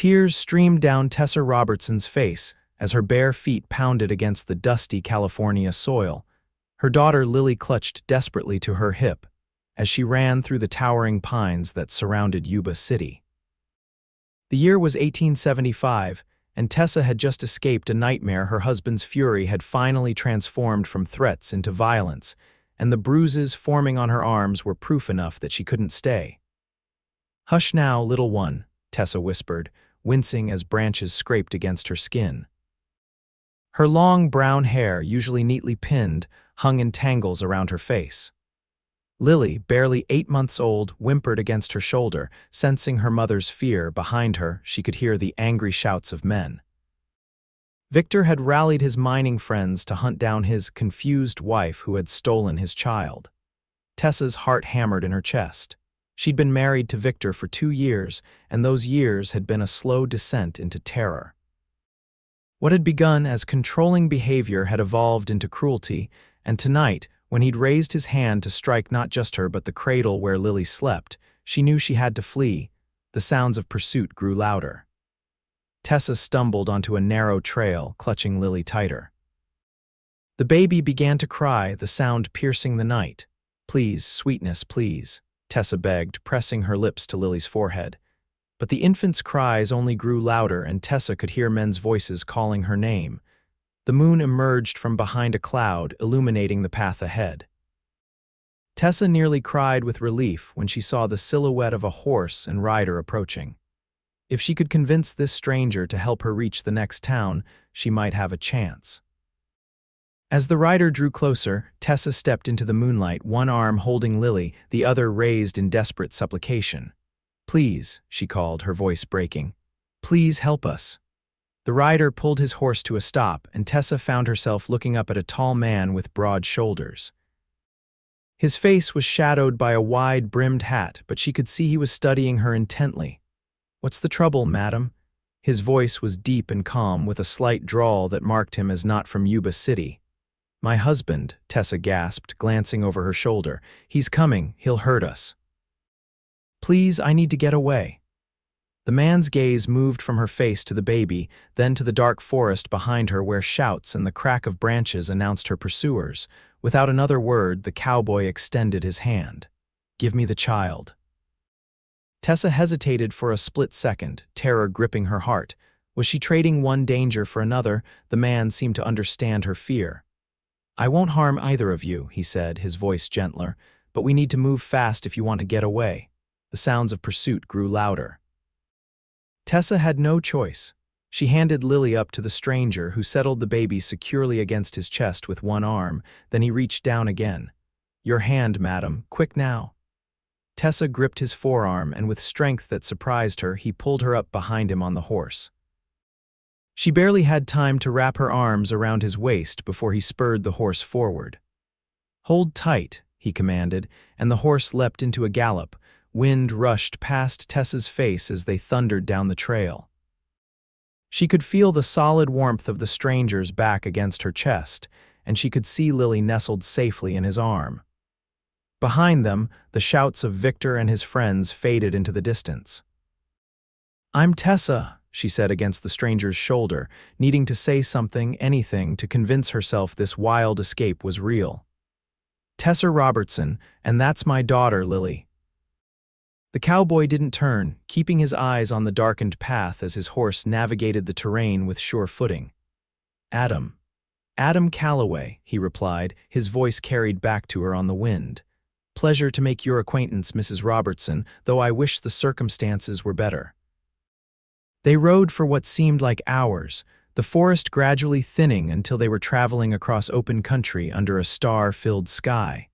Tears streamed down Tessa Robertson's face as her bare feet pounded against the dusty California soil. Her daughter Lily clutched desperately to her hip as she ran through the towering pines that surrounded Yuba City. The year was 1875, and Tessa had just escaped a nightmare. Her husband's fury had finally transformed from threats into violence, and the bruises forming on her arms were proof enough that she couldn't stay. "Hush now, little one," Tessa whispered, wincing as branches scraped against her skin. Her long brown hair, usually neatly pinned, hung in tangles around her face. Lily, barely 8 months old, whimpered against her shoulder, sensing her mother's fear. Behind her, she could hear the angry shouts of men. Victor had rallied his mining friends to hunt down his confused wife who had stolen his child. Tessa's heart hammered in her chest. She'd been married to Victor for 2 years, and those years had been a slow descent into terror. What had begun as controlling behavior had evolved into cruelty, and tonight, when he'd raised his hand to strike not just her but the cradle where Lily slept, she knew she had to flee. The sounds of pursuit grew louder. Tessa stumbled onto a narrow trail, clutching Lily tighter. The baby began to cry, the sound piercing the night. "Please, sweetness, please," Tessa begged, pressing her lips to Lily's forehead. But the infant's cries only grew louder, and Tessa could hear men's voices calling her name. The moon emerged from behind a cloud, illuminating the path ahead. Tessa nearly cried with relief when she saw the silhouette of a horse and rider approaching. If she could convince this stranger to help her reach the next town, she might have a chance. As the rider drew closer, Tessa stepped into the moonlight, one arm holding Lily, the other raised in desperate supplication. "Please," she called, her voice breaking. "Please help us." The rider pulled his horse to a stop, and Tessa found herself looking up at a tall man with broad shoulders. His face was shadowed by a wide-brimmed hat, but she could see he was studying her intently. "What's the trouble, madam?" His voice was deep and calm, with a slight drawl that marked him as not from Yuba City. "My husband," Tessa gasped, glancing over her shoulder. "He's coming. He'll hurt us." "Please, I need to get away." The man's gaze moved from her face to the baby, then to the dark forest behind her where shouts and the crack of branches announced her pursuers. Without another word, the cowboy extended his hand. "Give me the child." Tessa hesitated for a split second, terror gripping her heart. Was she trading one danger for another? The man seemed to understand her fear. "I won't harm either of you," he said, his voice gentler, "but we need to move fast if you want to get away." The sounds of pursuit grew louder. Tessa had no choice. She handed Lily up to the stranger, who settled the baby securely against his chest with one arm. Then he reached down again. "Your hand, madam. Quick now." Tessa gripped his forearm, and with strength that surprised her, he pulled her up behind him on the horse. She barely had time to wrap her arms around his waist before he spurred the horse forward. "Hold tight," he commanded, and the horse leapt into a gallop. Wind rushed past Tessa's face as they thundered down the trail. She could feel the solid warmth of the stranger's back against her chest, and she could see Lily nestled safely in his arm. Behind them, the shouts of Victor and his friends faded into the distance. "I'm Tessa," she said against the stranger's shoulder, needing to say something, anything, to convince herself this wild escape was real. "Tessa Robertson, and that's my daughter, Lily." The cowboy didn't turn, keeping his eyes on the darkened path as his horse navigated the terrain with sure footing. "Adam Calloway," he replied, his voice carried back to her on the wind. "Pleasure to make your acquaintance, Mrs. Robertson, though I wish the circumstances were better." They rode for what seemed like hours, the forest gradually thinning until they were traveling across open country under a star-filled sky.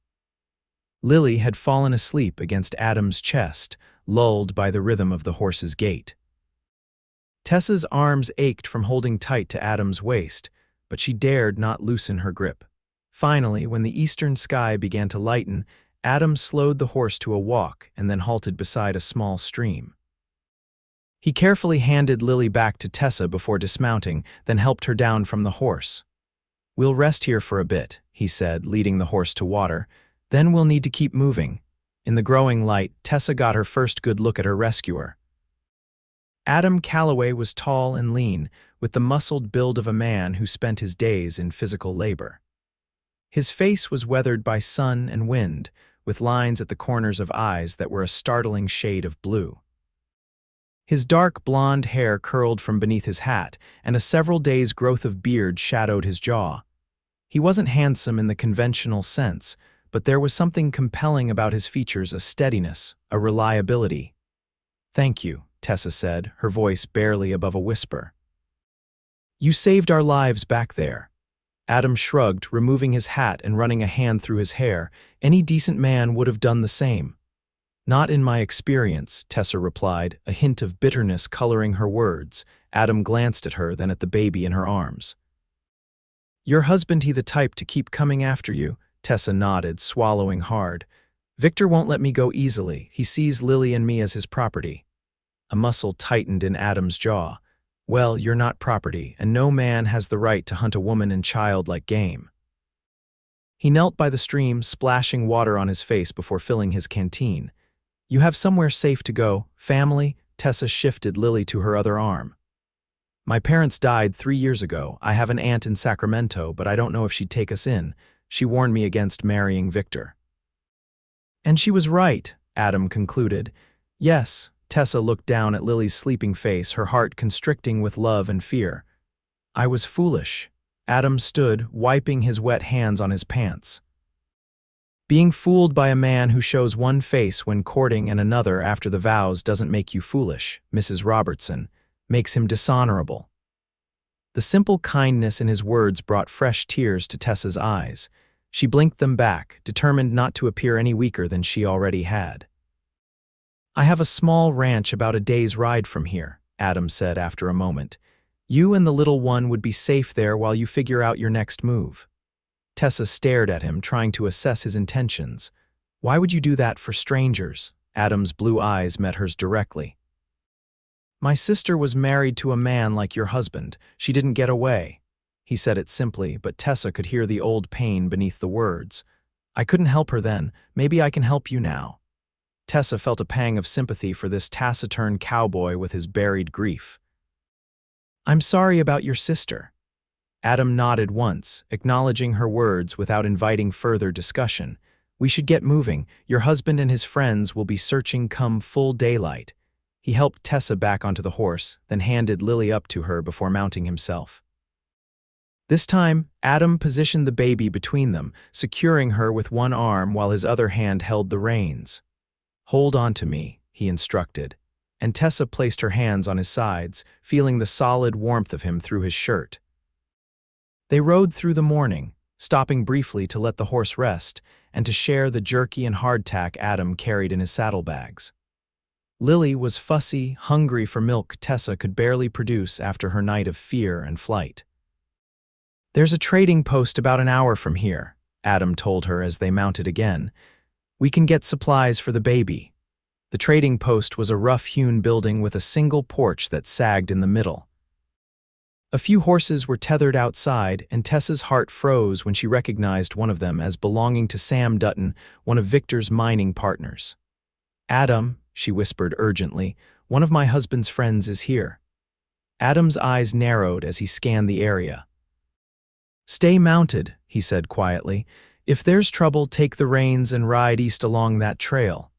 Lily had fallen asleep against Adam's chest, lulled by the rhythm of the horse's gait. Tessa's arms ached from holding tight to Adam's waist, but she dared not loosen her grip. Finally, when the eastern sky began to lighten, Adam slowed the horse to a walk and then halted beside a small stream. He carefully handed Lily back to Tessa before dismounting, then helped her down from the horse. "We'll rest here for a bit," he said, leading the horse to water. "Then we'll need to keep moving." In the growing light, Tessa got her first good look at her rescuer. Adam Calloway was tall and lean, with the muscled build of a man who spent his days in physical labor. His face was weathered by sun and wind, with lines at the corners of eyes that were a startling shade of blue. His dark blonde hair curled from beneath his hat, and a several days' growth of beard shadowed his jaw. He wasn't handsome in the conventional sense, but there was something compelling about his features, a steadiness, a reliability. "Thank you," Tessa said, her voice barely above a whisper. "You saved our lives back there." Adam shrugged, removing his hat and running a hand through his hair. "Any decent man would have done the same." "Not in my experience," Tessa replied, a hint of bitterness coloring her words. Adam glanced at her, then at the baby in her arms. "Your husband, he the type to keep coming after you?" Tessa nodded, swallowing hard. "Victor won't let me go easily. He sees Lily and me as his property." A muscle tightened in Adam's jaw. "Well, you're not property, and no man has the right to hunt a woman and child like game." He knelt by the stream, splashing water on his face before filling his canteen. "You have somewhere safe to go. Family?" Tessa shifted Lily to her other arm. "My parents died 3 years ago. I have an aunt in Sacramento, but I don't know if she'd take us in. She warned me against marrying Victor." "And she was right," Adam concluded. "Yes." Tessa looked down at Lily's sleeping face, her heart constricting with love and fear. "I was foolish." Adam stood, wiping his wet hands on his pants. "Being fooled by a man who shows one face when courting and another after the vows doesn't make you foolish, Mrs. Robertson. Makes him dishonorable." The simple kindness in his words brought fresh tears to Tessa's eyes. She blinked them back, determined not to appear any weaker than she already had. "I have a small ranch about a day's ride from here," Adam said after a moment. "You and the little one would be safe there while you figure out your next move." Tessa stared at him, trying to assess his intentions. "Why would you do that for strangers?" Adam's blue eyes met hers directly. "My sister was married to a man like your husband. She didn't get away." He said it simply, but Tessa could hear the old pain beneath the words. "I couldn't help her then. Maybe I can help you now." Tessa felt a pang of sympathy for this taciturn cowboy with his buried grief. "I'm sorry about your sister." Adam nodded once, acknowledging her words without inviting further discussion. "We should get moving. Your husband and his friends will be searching come full daylight." He helped Tessa back onto the horse, then handed Lily up to her before mounting himself. This time, Adam positioned the baby between them, securing her with one arm while his other hand held the reins. "Hold on to me," he instructed, and Tessa placed her hands on his sides, feeling the solid warmth of him through his shirt. They rode through the morning, stopping briefly to let the horse rest and to share the jerky and hardtack Adam carried in his saddlebags. Lily was fussy, hungry for milk Tessa could barely produce after her night of fear and flight. "There's a trading post about an hour from here," Adam told her as they mounted again. "We can get supplies for the baby." The trading post was a rough-hewn building with a single porch that sagged in the middle. A few horses were tethered outside, and Tessa's heart froze when she recognized one of them as belonging to Sam Dutton, one of Victor's mining partners. "Adam," she whispered urgently, "one of my husband's friends is here." Adam's eyes narrowed as he scanned the area. "Stay mounted," he said quietly. "If there's trouble, take the reins and ride east along that trail."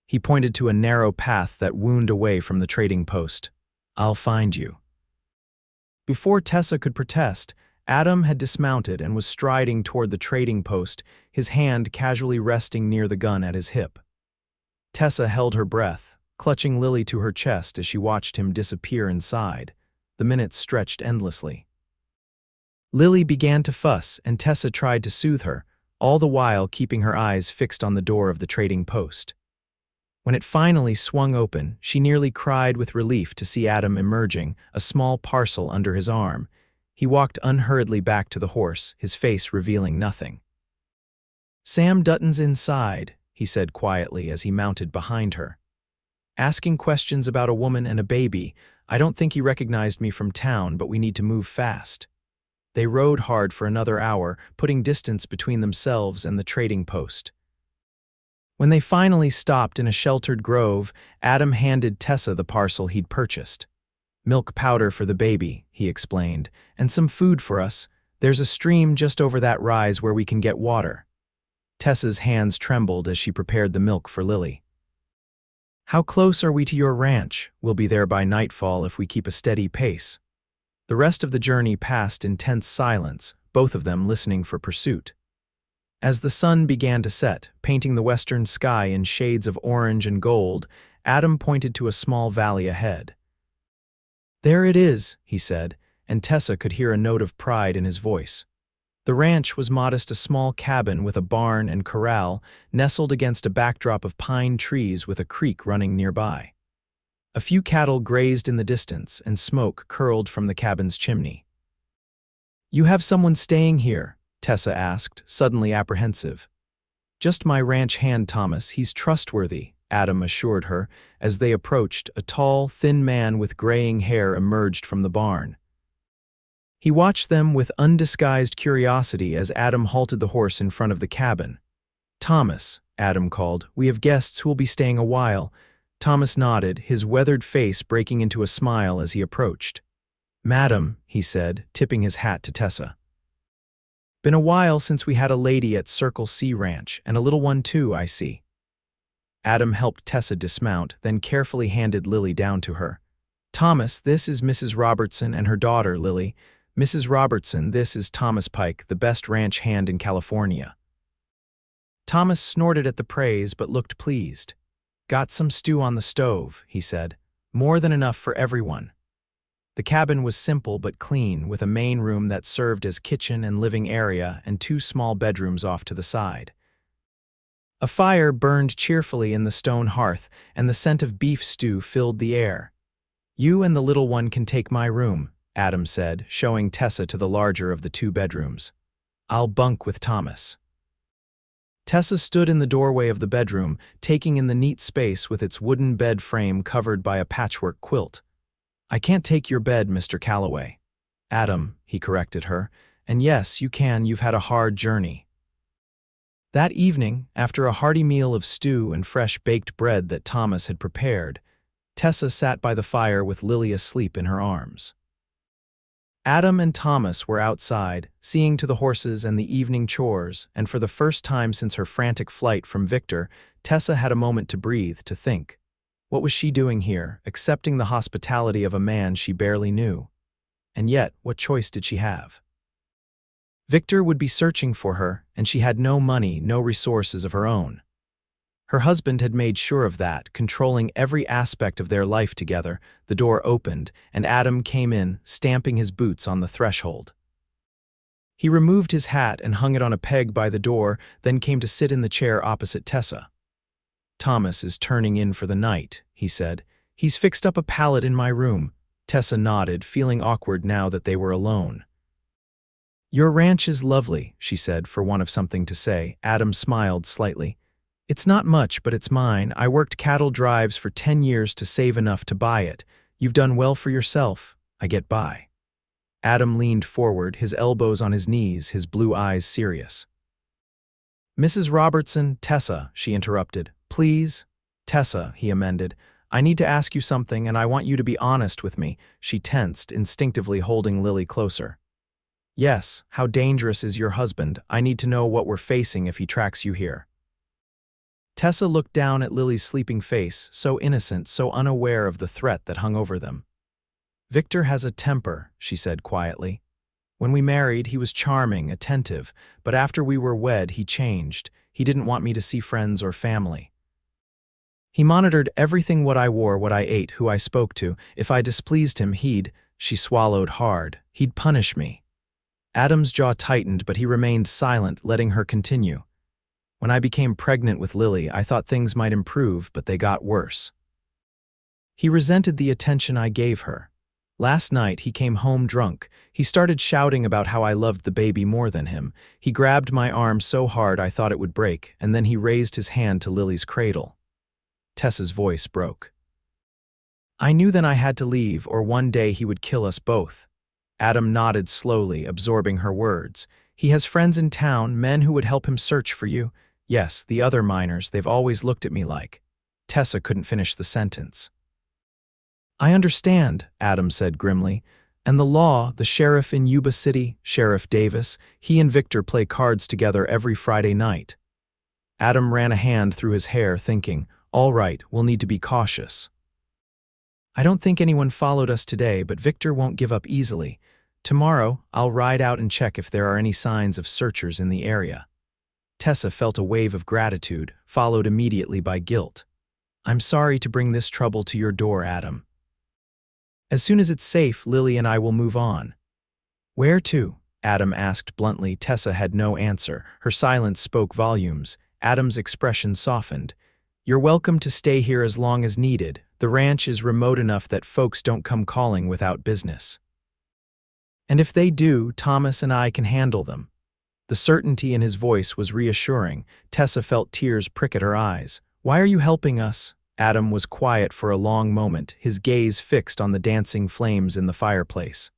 He pointed to a narrow path that wound away from the trading post. "I'll find you." Before Tessa could protest, Adam had dismounted and was striding toward the trading post, his hand casually resting near the gun at his hip. Tessa held her breath, clutching Lily to her chest as she watched him disappear inside. The minutes stretched endlessly. Lily began to fuss, and Tessa tried to soothe her, all the while keeping her eyes fixed on the door of the trading post. When it finally swung open, she nearly cried with relief to see Adam emerging, a small parcel under his arm. He walked unhurriedly back to the horse, his face revealing nothing. "Sam Dutton's inside," he said quietly as he mounted behind her. "Asking questions about a woman and a baby. I don't think he recognized me from town, but we need to move fast." They rode hard for another hour, putting distance between themselves and the trading post. When they finally stopped in a sheltered grove, Adam handed Tessa the parcel he'd purchased. Milk powder for the baby, he explained, and some food for us. There's a stream just over that rise where we can get water. Tessa's hands trembled as she prepared the milk for Lily. How close are we to your ranch? We'll be there by nightfall if we keep a steady pace. The rest of the journey passed in tense silence, both of them listening for pursuit. As the sun began to set, painting the western sky in shades of orange and gold, Adam pointed to a small valley ahead. There it is, he said, and Tessa could hear a note of pride in his voice. The ranch was modest, a small cabin with a barn and corral, nestled against a backdrop of pine trees with a creek running nearby. A few cattle grazed in the distance, and smoke curled from the cabin's chimney. You have someone staying here? Tessa asked, suddenly apprehensive. Just my ranch hand, Thomas. He's trustworthy, Adam assured her. As they approached, a tall, thin man with graying hair emerged from the barn. He watched them with undisguised curiosity as Adam halted the horse in front of the cabin. Thomas, Adam called, we have guests who will be staying a while. Thomas nodded, his weathered face breaking into a smile as he approached. Madam, he said, tipping his hat to Tessa. Been a while since we had a lady at Circle C Ranch, and a little one too, I see. Adam helped Tessa dismount, then carefully handed Lily down to her. Thomas, this is Mrs. Robertson and her daughter, Lily. Mrs. Robertson, this is Thomas Pike, the best ranch hand in California. Thomas snorted at the praise but looked pleased. Got some stew on the stove, he said. More than enough for everyone. The cabin was simple but clean, with a main room that served as kitchen and living area and 2 small bedrooms off to the side. A fire burned cheerfully in the stone hearth, and the scent of beef stew filled the air. You and the little one can take my room, Adam said, showing Tessa to the larger of the 2 bedrooms. I'll bunk with Thomas. Tessa stood in the doorway of the bedroom, taking in the neat space with its wooden bed frame covered by a patchwork quilt. I can't take your bed, Mr. Calloway. Adam, he corrected her. And yes, you can, you've had a hard journey. That evening, after a hearty meal of stew and fresh baked bread that Thomas had prepared, Tessa sat by the fire with Lily asleep in her arms. Adam and Thomas were outside, seeing to the horses and the evening chores, and for the first time since her frantic flight from Victor, Tessa had a moment to breathe, to think. What was she doing here, accepting the hospitality of a man she barely knew? And yet, what choice did she have? Victor would be searching for her, and she had no money, no resources of her own. Her husband had made sure of that, controlling every aspect of their life together. The door opened, and Adam came in, stamping his boots on the threshold. He removed his hat and hung it on a peg by the door, then came to sit in the chair opposite Tessa. Thomas is turning in for the night, he said. He's fixed up a pallet in my room. Tessa nodded, feeling awkward now that they were alone. Your ranch is lovely, she said, for want of something to say. Adam smiled slightly. It's not much, but it's mine. I worked cattle drives for 10 years to save enough to buy it. You've done well for yourself. I get by. Adam leaned forward, his elbows on his knees, his blue eyes serious. Mrs. Robertson, Tessa, she interrupted. Please? Tessa, he amended. I need to ask you something, and I want you to be honest with me. She tensed, instinctively holding Lily closer. Yes, how dangerous is your husband? I need to know what we're facing if he tracks you here. Tessa looked down at Lily's sleeping face, so innocent, so unaware of the threat that hung over them. Victor has a temper, she said quietly. When we married, he was charming, attentive, but after we were wed, he changed. He didn't want me to see friends or family. He monitored everything, what I wore, what I ate, who I spoke to. If I displeased him, she swallowed hard, he'd punish me. Adam's jaw tightened, but he remained silent, letting her continue. When I became pregnant with Lily, I thought things might improve, but they got worse. He resented the attention I gave her. Last night, he came home drunk. He started shouting about how I loved the baby more than him. He grabbed my arm so hard I thought it would break, and then he raised his hand to Lily's cradle. Tessa's voice broke. I knew then I had to leave, or one day he would kill us both. Adam nodded slowly, absorbing her words. He has friends in town, men who would help him search for you. Yes, the other miners, they've always looked at me like. Tessa couldn't finish the sentence. I understand, Adam said grimly. And the law, the sheriff in Yuba City, Sheriff Davis, he and Victor play cards together every Friday night. Adam ran a hand through his hair, thinking, all right, we'll need to be cautious. I don't think anyone followed us today, but Victor won't give up easily. Tomorrow, I'll ride out and check if there are any signs of searchers in the area. Tessa felt a wave of gratitude, followed immediately by guilt. I'm sorry to bring this trouble to your door, Adam. As soon as it's safe, Lily and I will move on. Where to? Adam asked bluntly. Tessa had no answer. Her silence spoke volumes. Adam's expression softened. You're welcome to stay here as long as needed. The ranch is remote enough that folks don't come calling without business. And if they do, Thomas and I can handle them. The certainty in his voice was reassuring. Tessa felt tears prick at her eyes. Why are you helping us? Adam was quiet for a long moment, his gaze fixed on the dancing flames in the fireplace.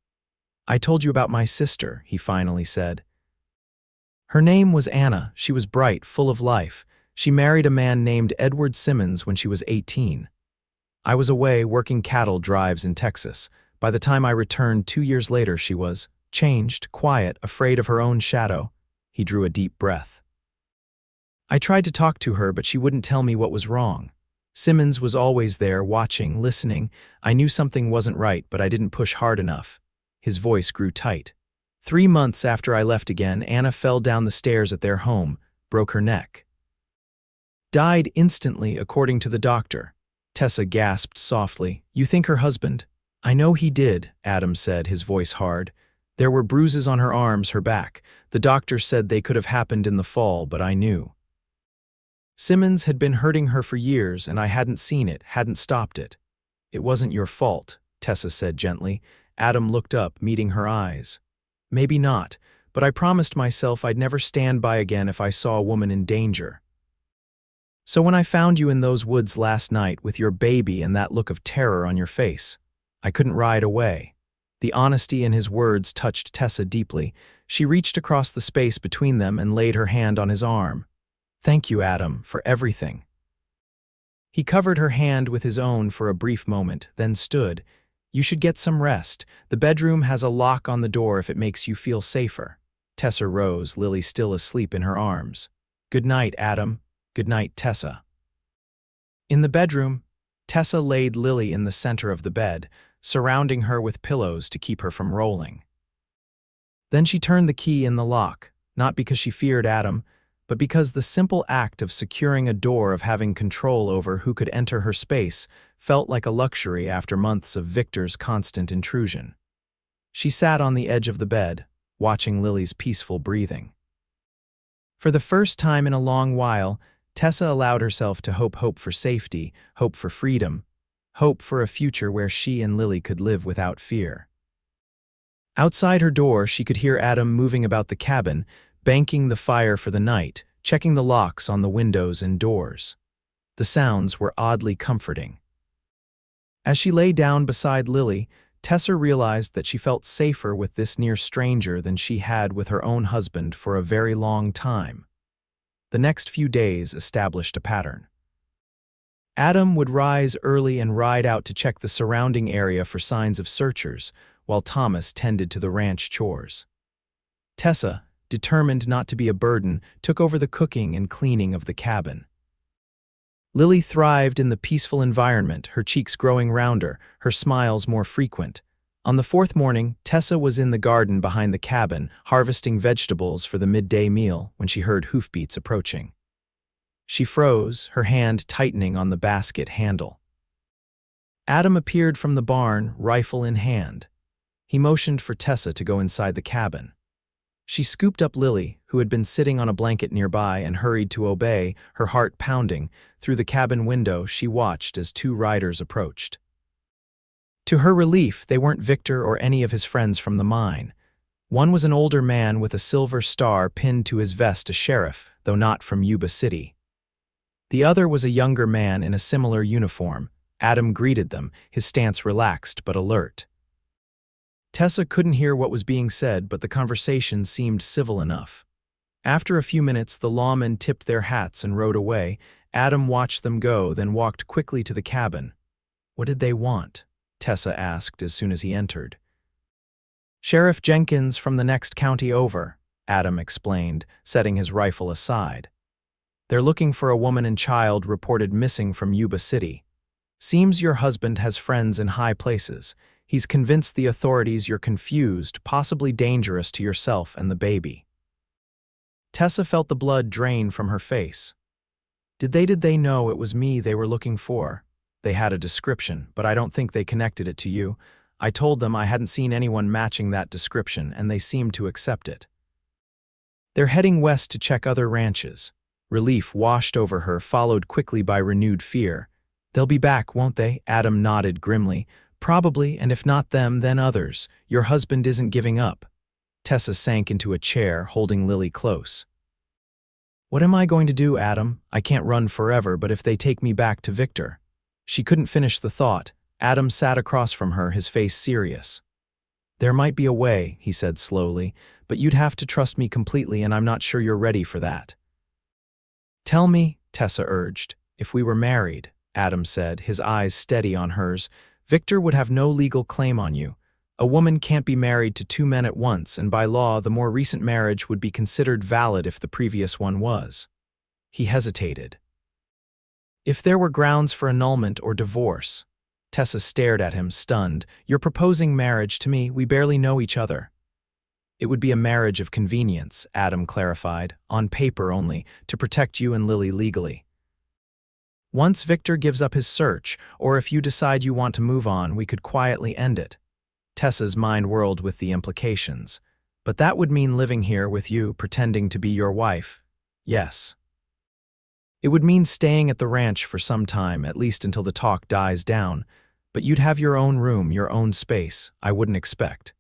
I told you about my sister, he finally said. Her name was Anna. She was bright, full of life. She married a man named Edward Simmons when she was 18. I was away working cattle drives in Texas. By the time I returned 2 years later, she was changed, quiet, afraid of her own shadow. He drew a deep breath. I tried to talk to her, but she wouldn't tell me what was wrong. Simmons was always there, watching, listening. I knew something wasn't right, but I didn't push hard enough. His voice grew tight. 3 months after I left again, Anna fell down the stairs at their home, broke her neck. Died instantly, according to the doctor. Tessa gasped softly. You think her husband? I know he did, Adam said, his voice hard. There were bruises on her arms, her back. The doctor said they could have happened in the fall, but I knew. Simmons had been hurting her for years, and I hadn't seen it, hadn't stopped it. It wasn't your fault, Tessa said gently. Adam looked up, meeting her eyes. Maybe not, but I promised myself I'd never stand by again if I saw a woman in danger. So when I found you in those woods last night with your baby and that look of terror on your face, I couldn't ride away. The honesty in his words touched Tessa deeply. She reached across the space between them and laid her hand on his arm. Thank you, Adam, for everything. He covered her hand with his own for a brief moment, then stood. You should get some rest. The bedroom has a lock on the door if it makes you feel safer. Tessa rose, Lily still asleep in her arms. Good night, Adam. Good night, Tessa. In the bedroom, Tessa laid Lily in the center of the bed, surrounding her with pillows to keep her from rolling. Then she turned the key in the lock, not because she feared Adam, but because the simple act of securing a door, of having control over who could enter her space, felt like a luxury after months of Victor's constant intrusion. She sat on the edge of the bed, watching Lily's peaceful breathing. For the first time in a long while, Tessa allowed herself to hope for safety, hope for freedom, hope for a future where she and Lily could live without fear. Outside her door, she could hear Adam moving about the cabin, banking the fire for the night, checking the locks on the windows and doors. The sounds were oddly comforting. As she lay down beside Lily, Tessa realized that she felt safer with this near stranger than she had with her own husband for a very long time. The next few days established a pattern. Adam would rise early and ride out to check the surrounding area for signs of searchers, while Thomas tended to the ranch chores. Tessa, determined not to be a burden, took over the cooking and cleaning of the cabin. Lily thrived in the peaceful environment, her cheeks growing rounder, her smiles more frequent. On the 4th morning, Tessa was in the garden behind the cabin, harvesting vegetables for the midday meal when she heard hoofbeats approaching. She froze, her hand tightening on the basket handle. Adam appeared from the barn, rifle in hand. He motioned for Tessa to go inside the cabin. She scooped up Lily, who had been sitting on a blanket nearby, and hurried to obey, her heart pounding. Through the cabin window, she watched as 2 riders approached. To her relief, they weren't Victor or any of his friends from the mine. One was an older man with a silver star pinned to his vest, a sheriff, though not from Yuba City. The other was a younger man in a similar uniform. Adam greeted them, his stance relaxed but alert. Tessa couldn't hear what was being said, but the conversation seemed civil enough. After a few minutes, the lawmen tipped their hats and rode away. Adam watched them go, then walked quickly to the cabin. What did they want? Tessa asked as soon as he entered. Sheriff Jenkins from the next county over, Adam explained, setting his rifle aside. They're looking for a woman and child reported missing from Yuba City. Seems your husband has friends in high places. He's convinced the authorities you're confused, possibly dangerous to yourself and the baby. Tessa felt the blood drain from her face. Did they know it was me they were looking for? They had a description, but I don't think they connected it to you. I told them I hadn't seen anyone matching that description, and they seemed to accept it. They're heading west to check other ranches. Relief washed over her, followed quickly by renewed fear. They'll be back, won't they? Adam nodded grimly. Probably, and if not them, then others. Your husband isn't giving up. Tessa sank into a chair, holding Lily close. What am I going to do, Adam? I can't run forever, but if they take me back to Victor. She couldn't finish the thought. Adam sat across from her, his face serious. There might be a way, he said slowly, but you'd have to trust me completely, and I'm not sure you're ready for that. Tell me, Tessa urged. If we were married, Adam said, his eyes steady on hers, Victor would have no legal claim on you. A woman can't be married to two men at once, and by law, the more recent marriage would be considered valid if the previous one was. He hesitated. If there were grounds for annulment or divorce. Tessa stared at him, stunned. You're proposing marriage to me, we barely know each other. It would be a marriage of convenience, Adam clarified, on paper only, to protect you and Lily legally. Once Victor gives up his search, or if you decide you want to move on, we could quietly end it. Tessa's mind whirled with the implications. But that would mean living here with you, pretending to be your wife. Yes. It would mean staying at the ranch for some time, at least until the talk dies down, but you'd have your own room, your own space, I wouldn't expect.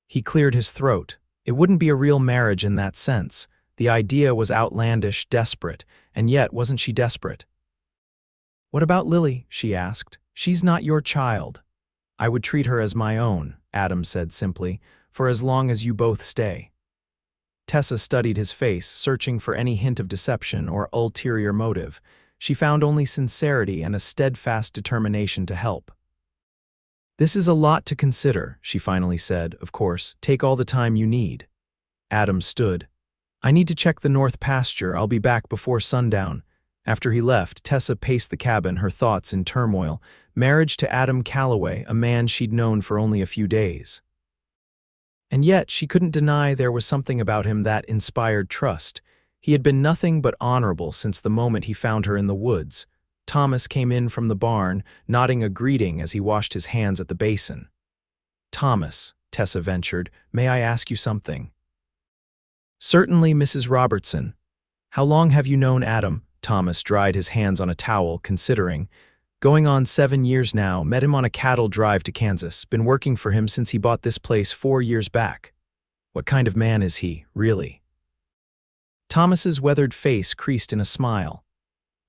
He cleared his throat. It wouldn't be a real marriage in that sense. The idea was outlandish, desperate, and yet wasn't she desperate? What about Lily? She asked. She's not your child. I would treat her as my own, Adam said simply, for as long as you both stay. Tessa studied his face, searching for any hint of deception or ulterior motive. She found only sincerity and a steadfast determination to help. This is a lot to consider, she finally said. Of course, take all the time you need. Adam stood. I need to check the north pasture. I'll be back before sundown. After he left, Tessa paced the cabin, her thoughts in turmoil. Marriage to Adam Calloway, a man she'd known for only a few days. And yet, she couldn't deny there was something about him that inspired trust. He had been nothing but honorable since the moment he found her in the woods. Thomas came in from the barn, nodding a greeting as he washed his hands at the basin. Thomas, Tessa ventured, may I ask you something? Certainly, Mrs. Robertson. How long have you known Adam? Thomas dried his hands on a towel, considering. Going on 7 years now, met him on a cattle drive to Kansas, been working for him since he bought this place 4 years back. What kind of man is he, really? Thomas's weathered face creased in a smile.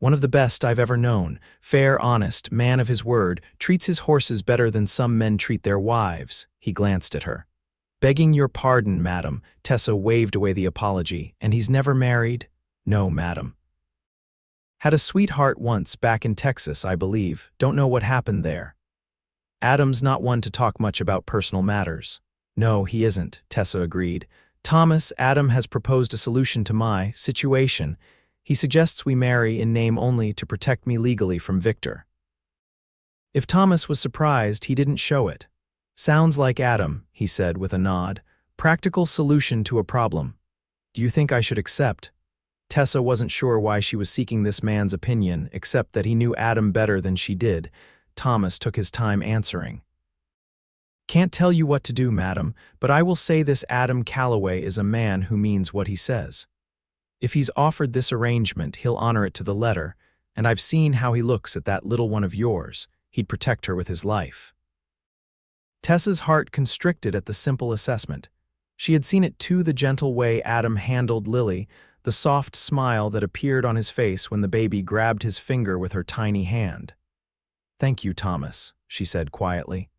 One of the best I've ever known, fair, honest, man of his word, treats his horses better than some men treat their wives. He glanced at her. Begging your pardon, madam, Tessa waved away the apology, and he's never married? No, madam. Had a sweetheart once, back in Texas, I believe. Don't know what happened there. Adam's not one to talk much about personal matters. No, he isn't, Tessa agreed. Thomas, Adam has proposed a solution to my situation. He suggests we marry in name only to protect me legally from Victor. If Thomas was surprised, he didn't show it. Sounds like Adam, he said with a nod. Practical solution to a problem. Do you think I should accept? Tessa wasn't sure why she was seeking this man's opinion, except that he knew Adam better than she did. Thomas took his time answering. Can't tell you what to do, madam, but I will say this: Adam Calloway is a man who means what he says. If he's offered this arrangement, he'll honor it to the letter, and I've seen how he looks at that little one of yours. He'd protect her with his life. Tessa's heart constricted at the simple assessment. She had seen it too, the gentle way Adam handled Lily, the soft smile that appeared on his face when the baby grabbed his finger with her tiny hand. Thank you, Thomas, she said quietly.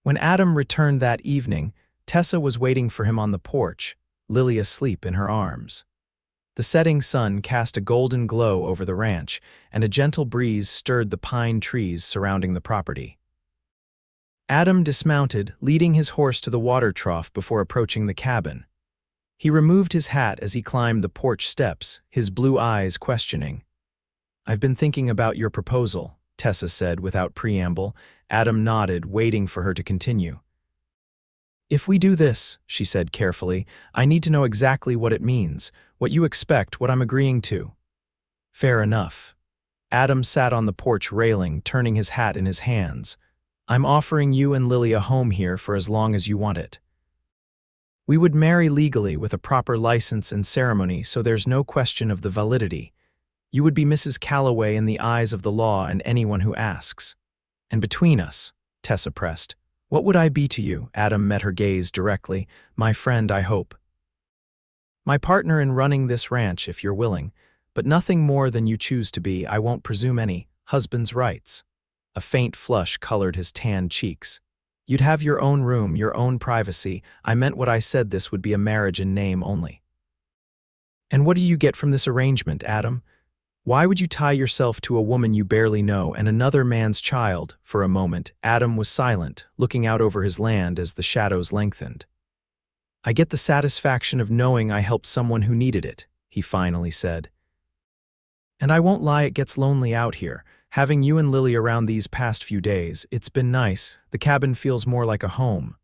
When Adam returned that evening, Tessa was waiting for him on the porch, Lily asleep in her arms. The setting sun cast a golden glow over the ranch, and a gentle breeze stirred the pine trees surrounding the property. Adam dismounted, leading his horse to the water trough before approaching the cabin. He removed his hat as he climbed the porch steps, his blue eyes questioning. "I've been thinking about your proposal," Tessa said without preamble. Adam nodded, waiting for her to continue. "If we do this," she said carefully, "I need to know exactly what it means, what you expect, what I'm agreeing to." "Fair enough." Adam sat on the porch railing, turning his hat in his hands. "I'm offering you and Lily a home here for as long as you want it. We would marry legally with a proper license and ceremony, so there's no question of the validity. You would be Mrs. Calloway in the eyes of the law and anyone who asks. And between us," Tessa pressed, "what would I be to you?" Adam met her gaze directly. "My friend, I hope. My partner in running this ranch, if you're willing, but nothing more than you choose to be. I won't presume any husband's rights." A faint flush colored his tanned cheeks. "You'd have your own room, your own privacy. I meant what I said. This would be a marriage in name only." "And what do you get from this arrangement, Adam? Why would you tie yourself to a woman you barely know and another man's child?" For a moment, Adam was silent, looking out over his land as the shadows lengthened. "I get the satisfaction of knowing I helped someone who needed it," he finally said. "And I won't lie, it gets lonely out here. Having you and Lily around these past few days, it's been nice. The cabin feels more like a home."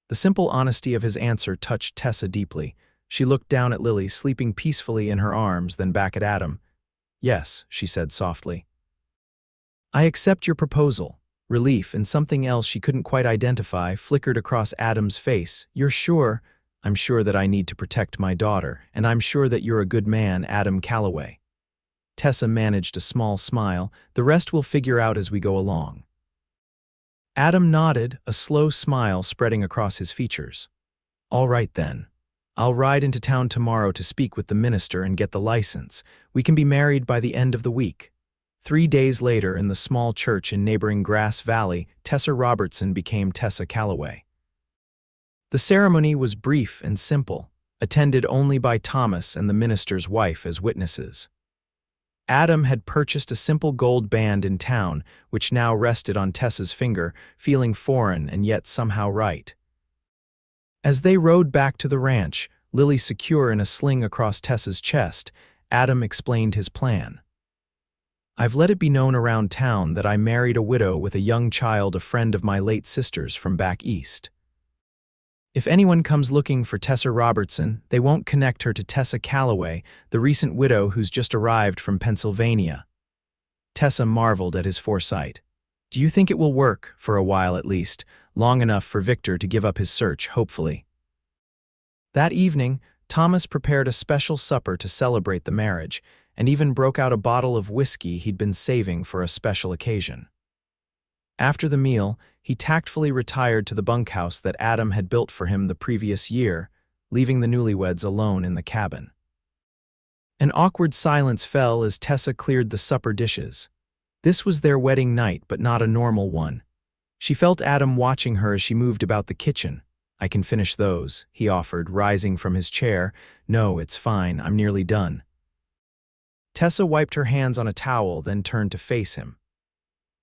The simple honesty of his answer touched Tessa deeply. She looked down at Lily, sleeping peacefully in her arms, then back at Adam. "Yes," she said softly. "I accept your proposal." Relief and something else she couldn't quite identify flickered across Adam's face. "You're sure?" "I'm sure that I need to protect my daughter, and I'm sure that you're a good man, Adam Calloway." Tessa managed a small smile. "The rest we'll figure out as we go along." Adam nodded, a slow smile spreading across his features. "All right then. I'll ride into town tomorrow to speak with the minister and get the license. We can be married by the end of the week." 3 days later, in the small church in neighboring Grass Valley, Tessa Robertson became Tessa Calloway. The ceremony was brief and simple, attended only by Thomas and the minister's wife as witnesses. Adam had purchased a simple gold band in town, which now rested on Tessa's finger, feeling foreign and yet somehow right. As they rode back to the ranch, Lily secure in a sling across Tessa's chest, Adam explained his plan. "I've let it be known around town that I married a widow with a young child, a friend of my late sister's from back east. If anyone comes looking for Tessa Robertson, they won't connect her to Tessa Calloway, the recent widow who's just arrived from Pennsylvania." Tessa marveled at his foresight. "Do you think it will work, for a while at least, long enough for Victor to give up his search, hopefully?" That evening, Thomas prepared a special supper to celebrate the marriage, and even broke out a bottle of whiskey he'd been saving for a special occasion. After the meal, he tactfully retired to the bunkhouse that Adam had built for him the previous year, leaving the newlyweds alone in the cabin. An awkward silence fell as Tessa cleared the supper dishes. This was their wedding night, but not a normal one. She felt Adam watching her as she moved about the kitchen. "I can finish those," he offered, rising from his chair. "No, it's fine, I'm nearly done." Tessa wiped her hands on a towel, then turned to face him.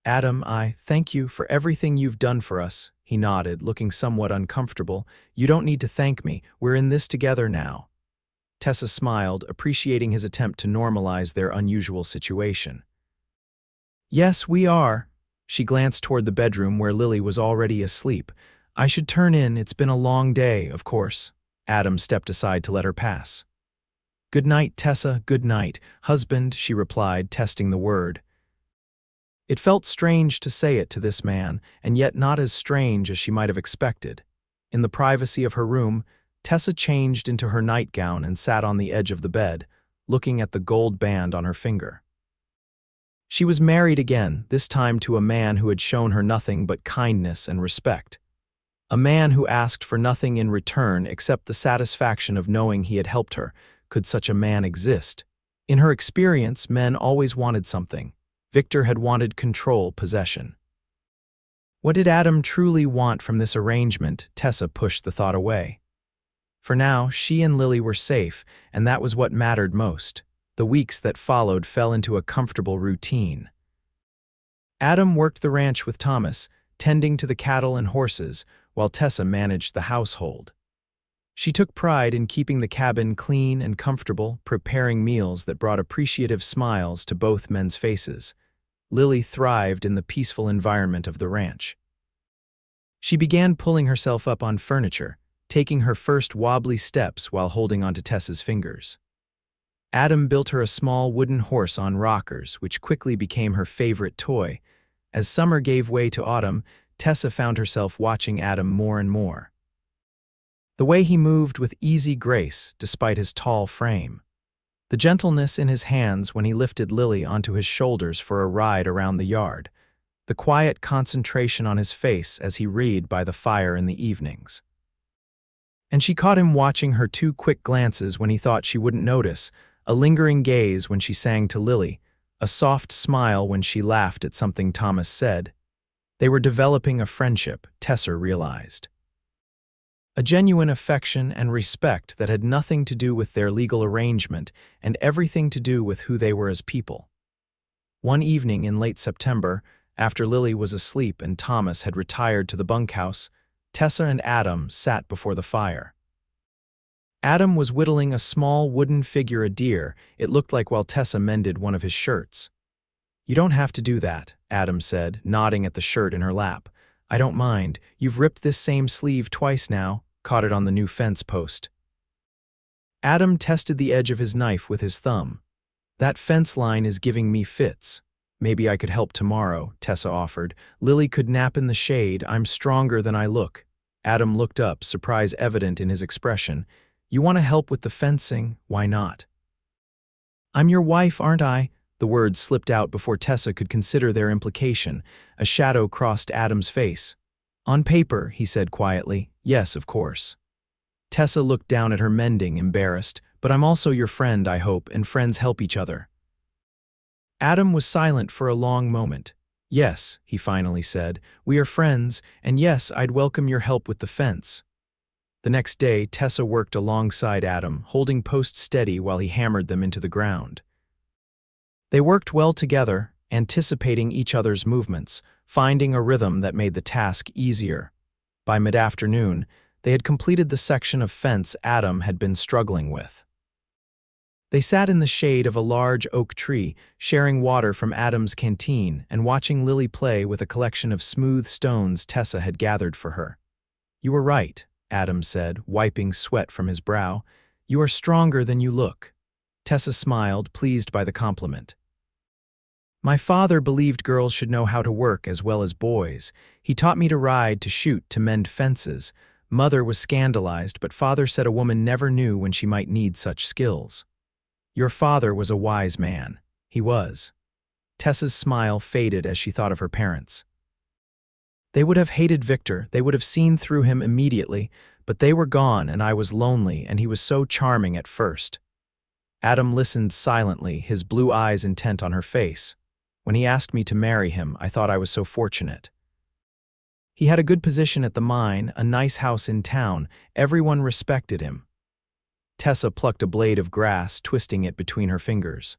"Adam, I thank you for everything you've done for us," he nodded, looking somewhat uncomfortable. "You don't need to thank me. We're in this together now." Tessa smiled, appreciating his attempt to normalize their unusual situation. "Yes, we are." She glanced toward the bedroom where Lily was already asleep. "I should turn in. It's been a long day, of course." Adam stepped aside to let her pass. "Good night, Tessa, good night, husband," she replied, testing the word. It felt strange to say it to this man, and yet not as strange as she might have expected. In the privacy of her room, Tessa changed into her nightgown and sat on the edge of the bed, looking at the gold band on her finger. She was married again, this time to a man who had shown her nothing but kindness and respect. A man who asked for nothing in return except the satisfaction of knowing he had helped her. Could such a man exist? In her experience, men always wanted something. Victor had wanted control, possession. What did Adam truly want from this arrangement? Tessa pushed the thought away. For now, she and Lily were safe, and that was what mattered most. The weeks that followed fell into a comfortable routine. Adam worked the ranch with Thomas, tending to the cattle and horses, while Tessa managed the household. She took pride in keeping the cabin clean and comfortable, preparing meals that brought appreciative smiles to both men's faces. Lily thrived in the peaceful environment of the ranch. She began pulling herself up on furniture, taking her first wobbly steps while holding onto Tessa's fingers. Adam built her a small wooden horse on rockers, which quickly became her favorite toy. As summer gave way to autumn, Tessa found herself watching Adam more and more. The way he moved with easy grace despite his tall frame. The gentleness in his hands when he lifted Lily onto his shoulders for a ride around the yard. The quiet concentration on his face as he read by the fire in the evenings. And she caught him watching her 2 quick glances when he thought she wouldn't notice, a lingering gaze when she sang to Lily, a soft smile when she laughed at something Thomas said. They were developing a friendship, Tessa realized. A genuine affection and respect that had nothing to do with their legal arrangement and everything to do with who they were as people. One evening in late September, after Lily was asleep and Thomas had retired to the bunkhouse, Tessa and Adam sat before the fire. Adam was whittling a small wooden figure of deer, it looked like, while Tessa mended one of his shirts. "You don't have to do that," Adam said, nodding at the shirt in her lap. "I don't mind. You've ripped this same sleeve twice now," caught it on the new fence post. Adam tested the edge of his knife with his thumb. "That fence line is giving me fits. Maybe I could help tomorrow," Tessa offered. "Lily could nap in the shade. I'm stronger than I look." Adam looked up, surprise evident in his expression. "You want to help with the fencing? Why not?" "I'm your wife, aren't I?" The words slipped out before Tessa could consider their implication. A shadow crossed Adam's face. "On paper," he said quietly. "Yes, of course." Tessa looked down at her mending, embarrassed. "But I'm also your friend, I hope, and friends help each other." Adam was silent for a long moment. "Yes," he finally said, "we are friends, and yes, I'd welcome your help with the fence." The next day, Tessa worked alongside Adam, holding posts steady while he hammered them into the ground. They worked well together, anticipating each other's movements, finding a rhythm that made the task easier. By mid-afternoon, they had completed the section of fence Adam had been struggling with. They sat in the shade of a large oak tree, sharing water from Adam's canteen and watching Lily play with a collection of smooth stones Tessa had gathered for her. "You were right," Adam said, wiping sweat from his brow. "You are stronger than you look." Tessa smiled, pleased by the compliment. "My father believed girls should know how to work as well as boys. He taught me to ride, to shoot, to mend fences. Mother was scandalized, but father said a woman never knew when she might need such skills." "Your father was a wise man." "He was." Tessa's smile faded as she thought of her parents. They would have hated Victor, they would have seen through him immediately, but they were gone and I was lonely, and he was so charming at first. Adam listened silently, his blue eyes intent on her face. "When he asked me to marry him, I thought I was so fortunate. He had a good position at the mine, a nice house in town, everyone respected him." Tessa plucked a blade of grass, twisting it between her fingers.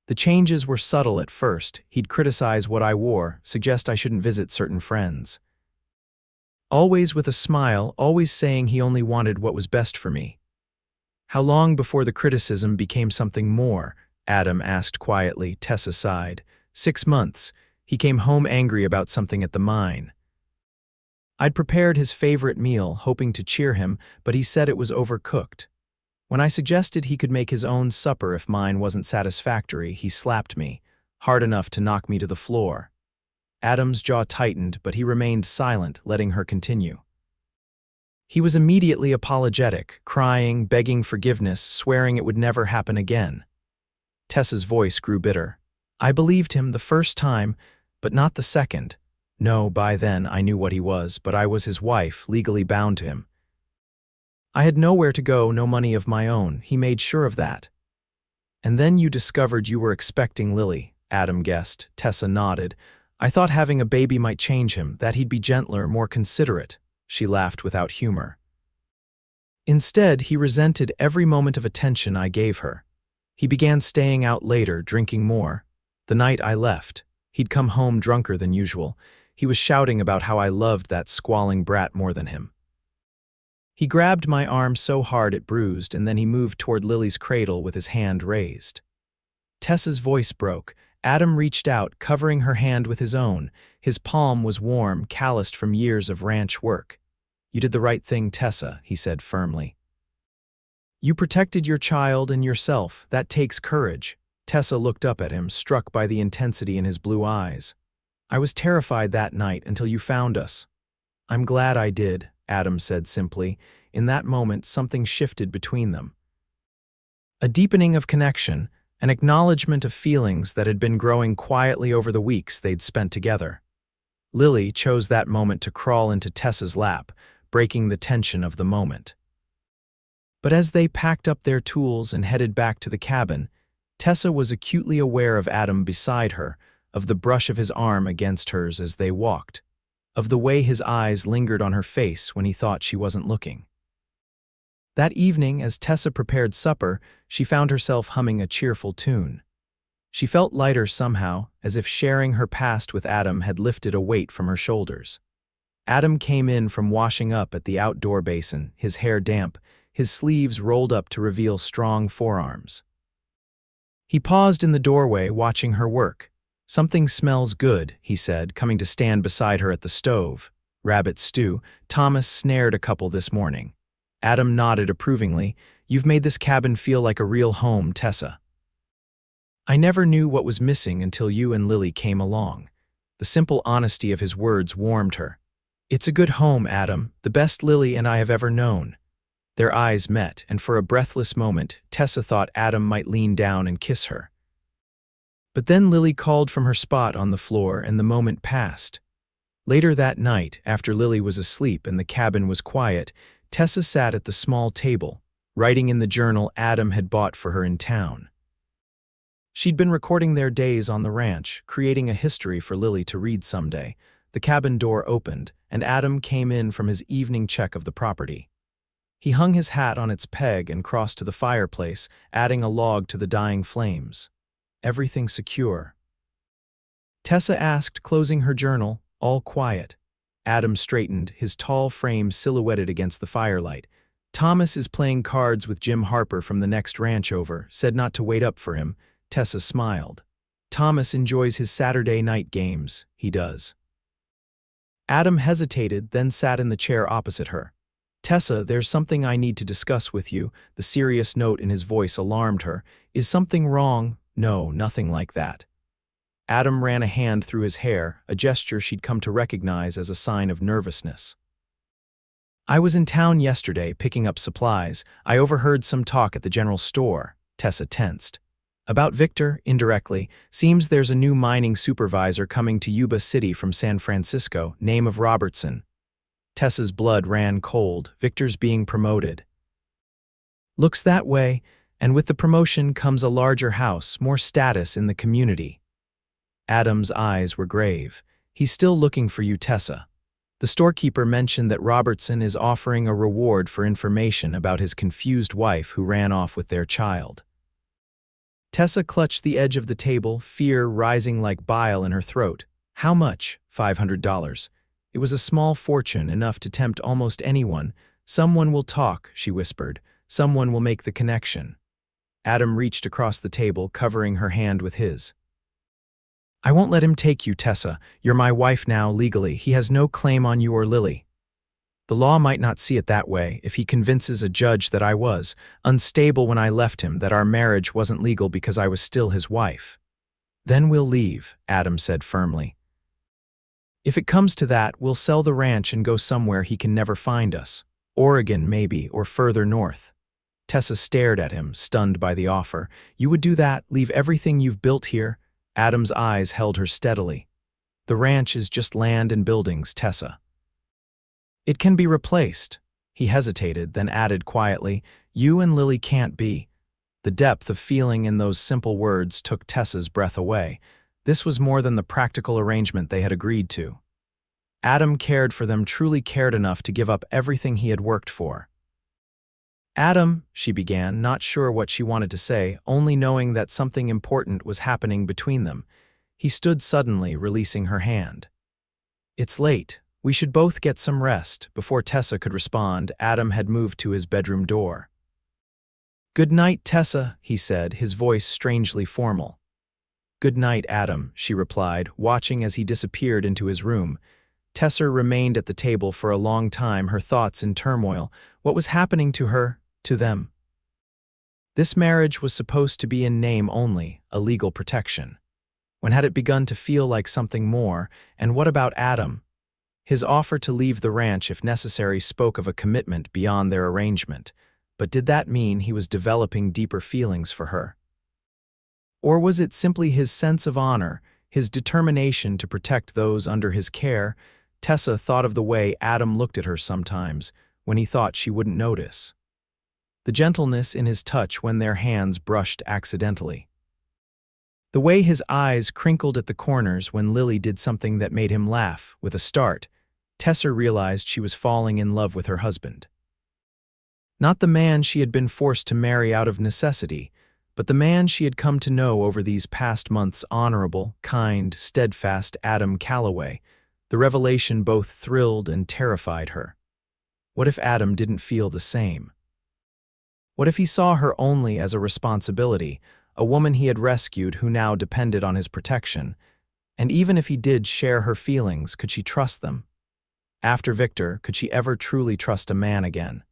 "The changes were subtle at first. He'd criticize what I wore, suggest I shouldn't visit certain friends. Always with a smile, always saying he only wanted what was best for me." "How long before the criticism became something more?" Adam asked quietly. Tessa sighed. 6 months. He came home angry about something at the mine. I'd prepared his favorite meal, hoping to cheer him, but he said it was overcooked. When I suggested he could make his own supper if mine wasn't satisfactory, he slapped me, hard enough to knock me to the floor. Adam's jaw tightened, but he remained silent, letting her continue. "He was immediately apologetic, crying, begging forgiveness, swearing it would never happen again." Tessa's voice grew bitter. "I believed him the first time, but not the second. No, by then I knew what he was, but I was his wife, legally bound to him. I had nowhere to go, no money of my own. He made sure of that." "And then you discovered you were expecting Lily," Adam guessed. Tessa nodded. "I thought having a baby might change him, that he'd be gentler, more considerate." She laughed without humor. "Instead, he resented every moment of attention I gave her. He began staying out later, drinking more. The night I left, he'd come home drunker than usual. He was shouting about how I loved that squalling brat more than him. He grabbed my arm so hard it bruised, and then he moved toward Lily's cradle with his hand raised. Tessa's voice broke. Adam reached out, covering her hand with his own. His palm was warm, calloused from years of ranch work. "You did the right thing, Tessa," he said firmly. "You protected your child and yourself. That takes courage." Tessa looked up at him, struck by the intensity in his blue eyes. "I was terrified that night until you found us." "I'm glad I did," Adam said simply. In that moment, something shifted between them. A deepening of connection, an acknowledgement of feelings that had been growing quietly over the weeks they'd spent together. Lily chose that moment to crawl into Tessa's lap, breaking the tension of the moment. But as they packed up their tools and headed back to the cabin, Tessa was acutely aware of Adam beside her, of the brush of his arm against hers as they walked, of the way his eyes lingered on her face when he thought she wasn't looking. That evening, as Tessa prepared supper, she found herself humming a cheerful tune. She felt lighter somehow, as if sharing her past with Adam had lifted a weight from her shoulders. Adam came in from washing up at the outdoor basin, his hair damp, his sleeves rolled up to reveal strong forearms. He paused in the doorway, watching her work. "Something smells good," he said, coming to stand beside her at the stove. "Rabbit stew. Thomas snared a couple this morning." Adam nodded approvingly. "You've made this cabin feel like a real home, Tessa." "I never knew what was missing until you and Lily came along." The simple honesty of his words warmed her. "It's a good home, Adam, the best Lily and I have ever known." Their eyes met, and for a breathless moment, Tessa thought Adam might lean down and kiss her. But then Lily called from her spot on the floor, and the moment passed. Later that night, after Lily was asleep and the cabin was quiet, Tessa sat at the small table, writing in the journal Adam had bought for her in town. She'd been recording their days on the ranch, creating a history for Lily to read someday. The cabin door opened, and Adam came in from his evening check of the property. He hung his hat on its peg and crossed to the fireplace, adding a log to the dying flames. "Everything secure?" Tessa asked, closing her journal. "All quiet." Adam straightened, his tall frame silhouetted against the firelight. "Thomas is playing cards with Jim Harper from the next ranch over, said not to wait up for him." Tessa smiled. "Thomas enjoys his Saturday night games, he does." Adam hesitated, then sat in the chair opposite her. "Tessa, there's something I need to discuss with you." The serious note in his voice alarmed her. "Is something wrong?" "No, nothing like that." Adam ran a hand through his hair, a gesture she'd come to recognize as a sign of nervousness. "I was in town yesterday picking up supplies. I overheard some talk at the general store." Tessa tensed. "About Victor, indirectly. Seems there's a new mining supervisor coming to Yuba City from San Francisco, name of Robertson." Tessa's blood ran cold. "Victor's being promoted." "Looks that way, and with the promotion comes a larger house, more status in the community." Adam's eyes were grave. "He's still looking for you, Tessa. The storekeeper mentioned that Robertson is offering a reward for information about his confused wife who ran off with their child." Tessa clutched the edge of the table, fear rising like bile in her throat. "How much?" $500. It was a small fortune, enough to tempt almost anyone. "Someone will talk," she whispered. "Someone will make the connection." Adam reached across the table, covering her hand with his. "I won't let him take you, Tessa. You're my wife now, legally. He has no claim on you or Lily. The law might not see it that way if he convinces a judge that I was unstable when I left him, that our marriage wasn't legal because I was still his wife. Then we'll leave," Adam said firmly. "If it comes to that, we'll sell the ranch and go somewhere he can never find us. Oregon, maybe, or further north." Tessa stared at him, stunned by the offer. "You would do that? Leave everything you've built here?" Adam's eyes held her steadily. "The ranch is just land and buildings, Tessa. It can be replaced." He hesitated, then added quietly, "You and Lily can't be." The depth of feeling in those simple words took Tessa's breath away. This was more than the practical arrangement they had agreed to. Adam cared for them, truly cared enough to give up everything he had worked for. "Adam," she began, not sure what she wanted to say, only knowing that something important was happening between them. He stood suddenly, releasing her hand. It's late. We should both get some rest. Before Tessa could respond, Adam had moved to his bedroom door. Good night, Tessa, he said, his voice strangely formal. Good night, Adam, she replied, watching as he disappeared into his room. Tessa remained at the table for a long time, her thoughts in turmoil. What was happening to her, to them? This marriage was supposed to be in name only, a legal protection. When had it begun to feel like something more? And what about Adam? His offer to leave the ranch if necessary spoke of a commitment beyond their arrangement, but did that mean he was developing deeper feelings for her? Or was it simply his sense of honor, his determination to protect those under his care? Tessa thought of the way Adam looked at her sometimes, when he thought she wouldn't notice. The gentleness in his touch when their hands brushed accidentally. The way his eyes crinkled at the corners when Lily did something that made him laugh. With a start, Tessa realized she was falling in love with her husband. Not the man she had been forced to marry out of necessity, but the man she had come to know over these past months, honorable, kind, steadfast Adam Calloway. The revelation both thrilled and terrified her. What if Adam didn't feel the same? What if he saw her only as a responsibility, a woman he had rescued who now depended on his protection? And even if he did share her feelings, could she trust them? After Victor, could she ever truly trust a man again?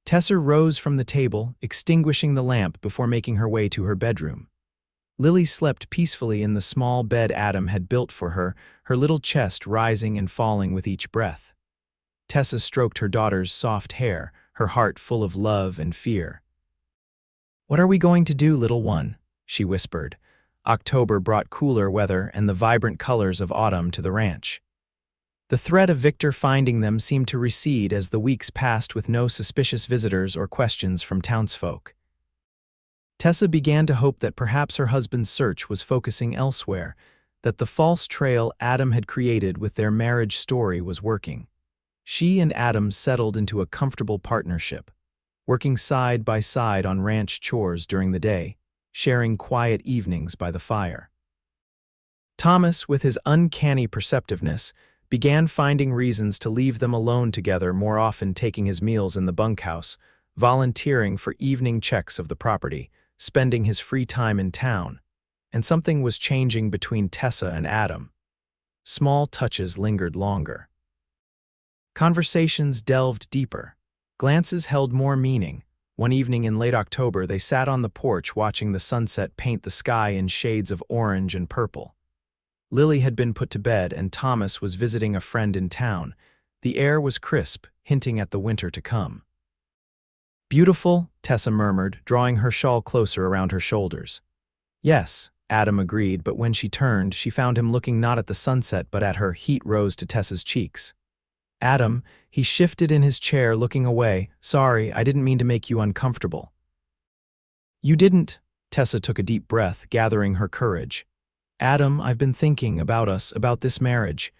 Tessa rose from the table, extinguishing the lamp before making her way to her bedroom. Lily slept peacefully in the small bed Adam had built for her, her little chest rising and falling with each breath. Tessa stroked her daughter's soft hair, her heart full of love and fear. "What are we going to do, little one?" she whispered. October brought cooler weather and the vibrant colors of autumn to the ranch. The threat of Victor finding them seemed to recede as the weeks passed with no suspicious visitors or questions from townsfolk. Tessa began to hope that perhaps her husband's search was focusing elsewhere, that the false trail Adam had created with their marriage story was working. She and Adam settled into a comfortable partnership, working side by side on ranch chores during the day, sharing quiet evenings by the fire. Thomas, with his uncanny perceptiveness, began finding reasons to leave them alone together, more often taking his meals in the bunkhouse, volunteering for evening checks of the property, spending his free time in town. And something was changing between Tessa and Adam. Small touches lingered longer. Conversations delved deeper. Glances held more meaning. One evening in late October, they sat on the porch watching the sunset paint the sky in shades of orange and purple. Lily had been put to bed, and Thomas was visiting a friend in town. The air was crisp, hinting at the winter to come. "Beautiful," Tessa murmured, drawing her shawl closer around her shoulders. "Yes," Adam agreed, but when she turned, she found him looking not at the sunset but at her. Heat rose to Tessa's cheeks. "Adam," he shifted in his chair, looking away. "Sorry, I didn't mean to make you uncomfortable." "You didn't." Tessa took a deep breath, gathering her courage. "Adam, I've been thinking about us, about this marriage."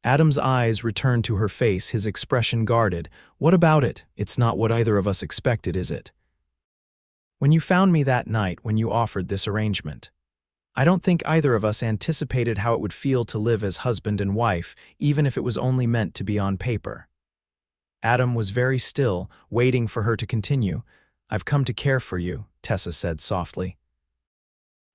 Adam's eyes returned to her face, his expression guarded. "What about it? It's not what either of us expected, is it? When you found me that night, when you offered this arrangement, I don't think either of us anticipated how it would feel to live as husband and wife, even if it was only meant to be on paper." Adam was very still, waiting for her to continue. "I've come to care for you," Tessa said softly.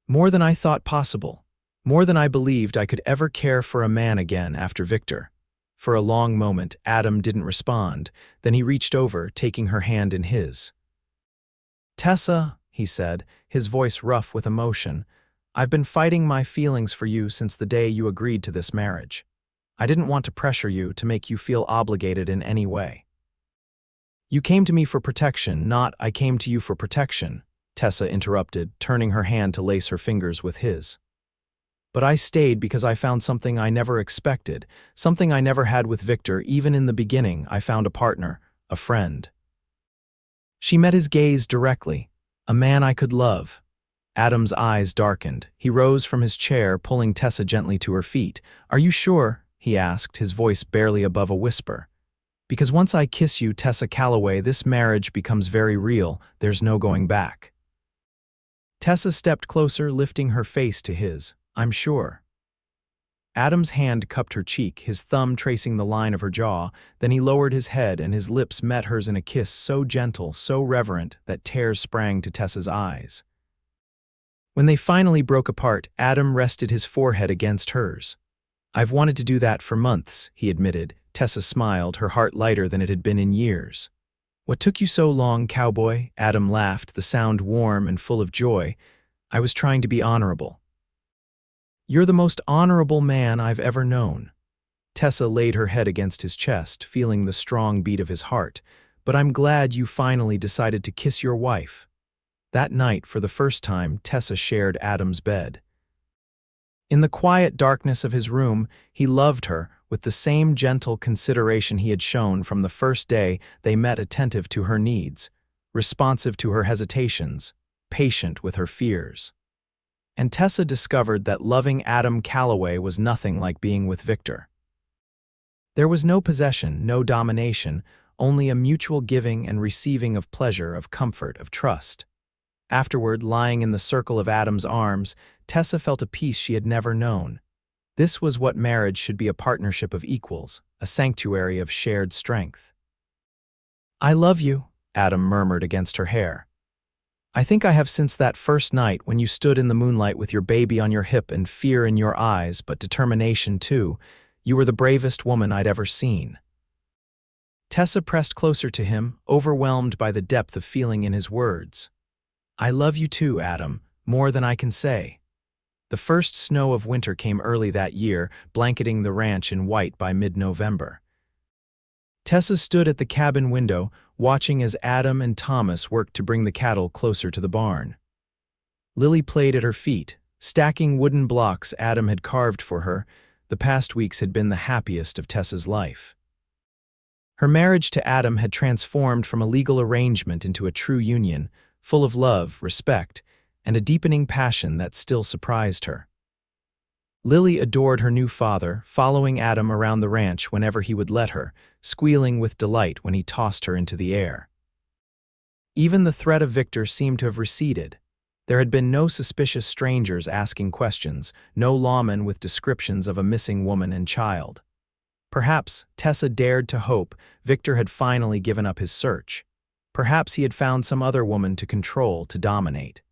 "More than I thought possible. More than I believed I could ever care for a man again after Victor." For a long moment, Adam didn't respond. Then he reached over, taking her hand in his. "Tessa," he said, his voice rough with emotion, "I've been fighting my feelings for you since the day you agreed to this marriage. I didn't want to pressure you, to make you feel obligated in any way. You came to me for protection, not I came to you for protection," Tessa interrupted, turning her hand to lace her fingers with his. "But I stayed because I found something I never expected, something I never had with Victor. Even in the beginning, I found a partner, a friend." She met his gaze directly. "A man I could love." Adam's eyes darkened. He rose from his chair, pulling Tessa gently to her feet. "Are you sure?" he asked, his voice barely above a whisper. "Because once I kiss you, Tessa Calloway, this marriage becomes very real. There's no going back." Tessa stepped closer, lifting her face to his. "I'm sure." Adam's hand cupped her cheek, his thumb tracing the line of her jaw. Then he lowered his head and his lips met hers in a kiss so gentle, so reverent, that tears sprang to Tessa's eyes. When they finally broke apart, Adam rested his forehead against hers. "I've wanted to do that for months," he admitted. Tessa smiled, her heart lighter than it had been in years. "What took you so long, Cowboy?" Adam laughed, the sound warm and full of joy. "I was trying to be honorable." "You're the most honorable man I've ever known." Tessa laid her head against his chest, feeling the strong beat of his heart. "But I'm glad you finally decided to kiss your wife." That night, for the first time, Tessa shared Adam's bed. In the quiet darkness of his room, he loved her with the same gentle consideration he had shown from the first day they met, attentive to her needs, responsive to her hesitations, patient with her fears. And Tessa discovered that loving Adam Calloway was nothing like being with Victor. There was no possession, no domination, only a mutual giving and receiving of pleasure, of comfort, of trust. Afterward, lying in the circle of Adam's arms, Tessa felt a peace she had never known. This was what marriage should be: a partnership of equals, a sanctuary of shared strength. "I love you," Adam murmured against her hair. "I think I have since that first night when you stood in the moonlight with your baby on your hip and fear in your eyes, but determination too. You were the bravest woman I'd ever seen." Tessa pressed closer to him, overwhelmed by the depth of feeling in his words. "I love you too, Adam, more than I can say." The first snow of winter came early that year, blanketing the ranch in white by mid-November. Tessa stood at the cabin window, watching as Adam and Thomas worked to bring the cattle closer to the barn. Lily played at her feet, stacking wooden blocks Adam had carved for her. The past weeks had been the happiest of Tessa's life. Her marriage to Adam had transformed from a legal arrangement into a true union, full of love, respect, and a deepening passion that still surprised her. Lily adored her new father, following Adam around the ranch whenever he would let her, squealing with delight when he tossed her into the air. Even the threat of Victor seemed to have receded. There had been no suspicious strangers asking questions, no lawmen with descriptions of a missing woman and child. Perhaps, Tessa dared to hope, Victor had finally given up his search. Perhaps he had found some other woman to control, to dominate.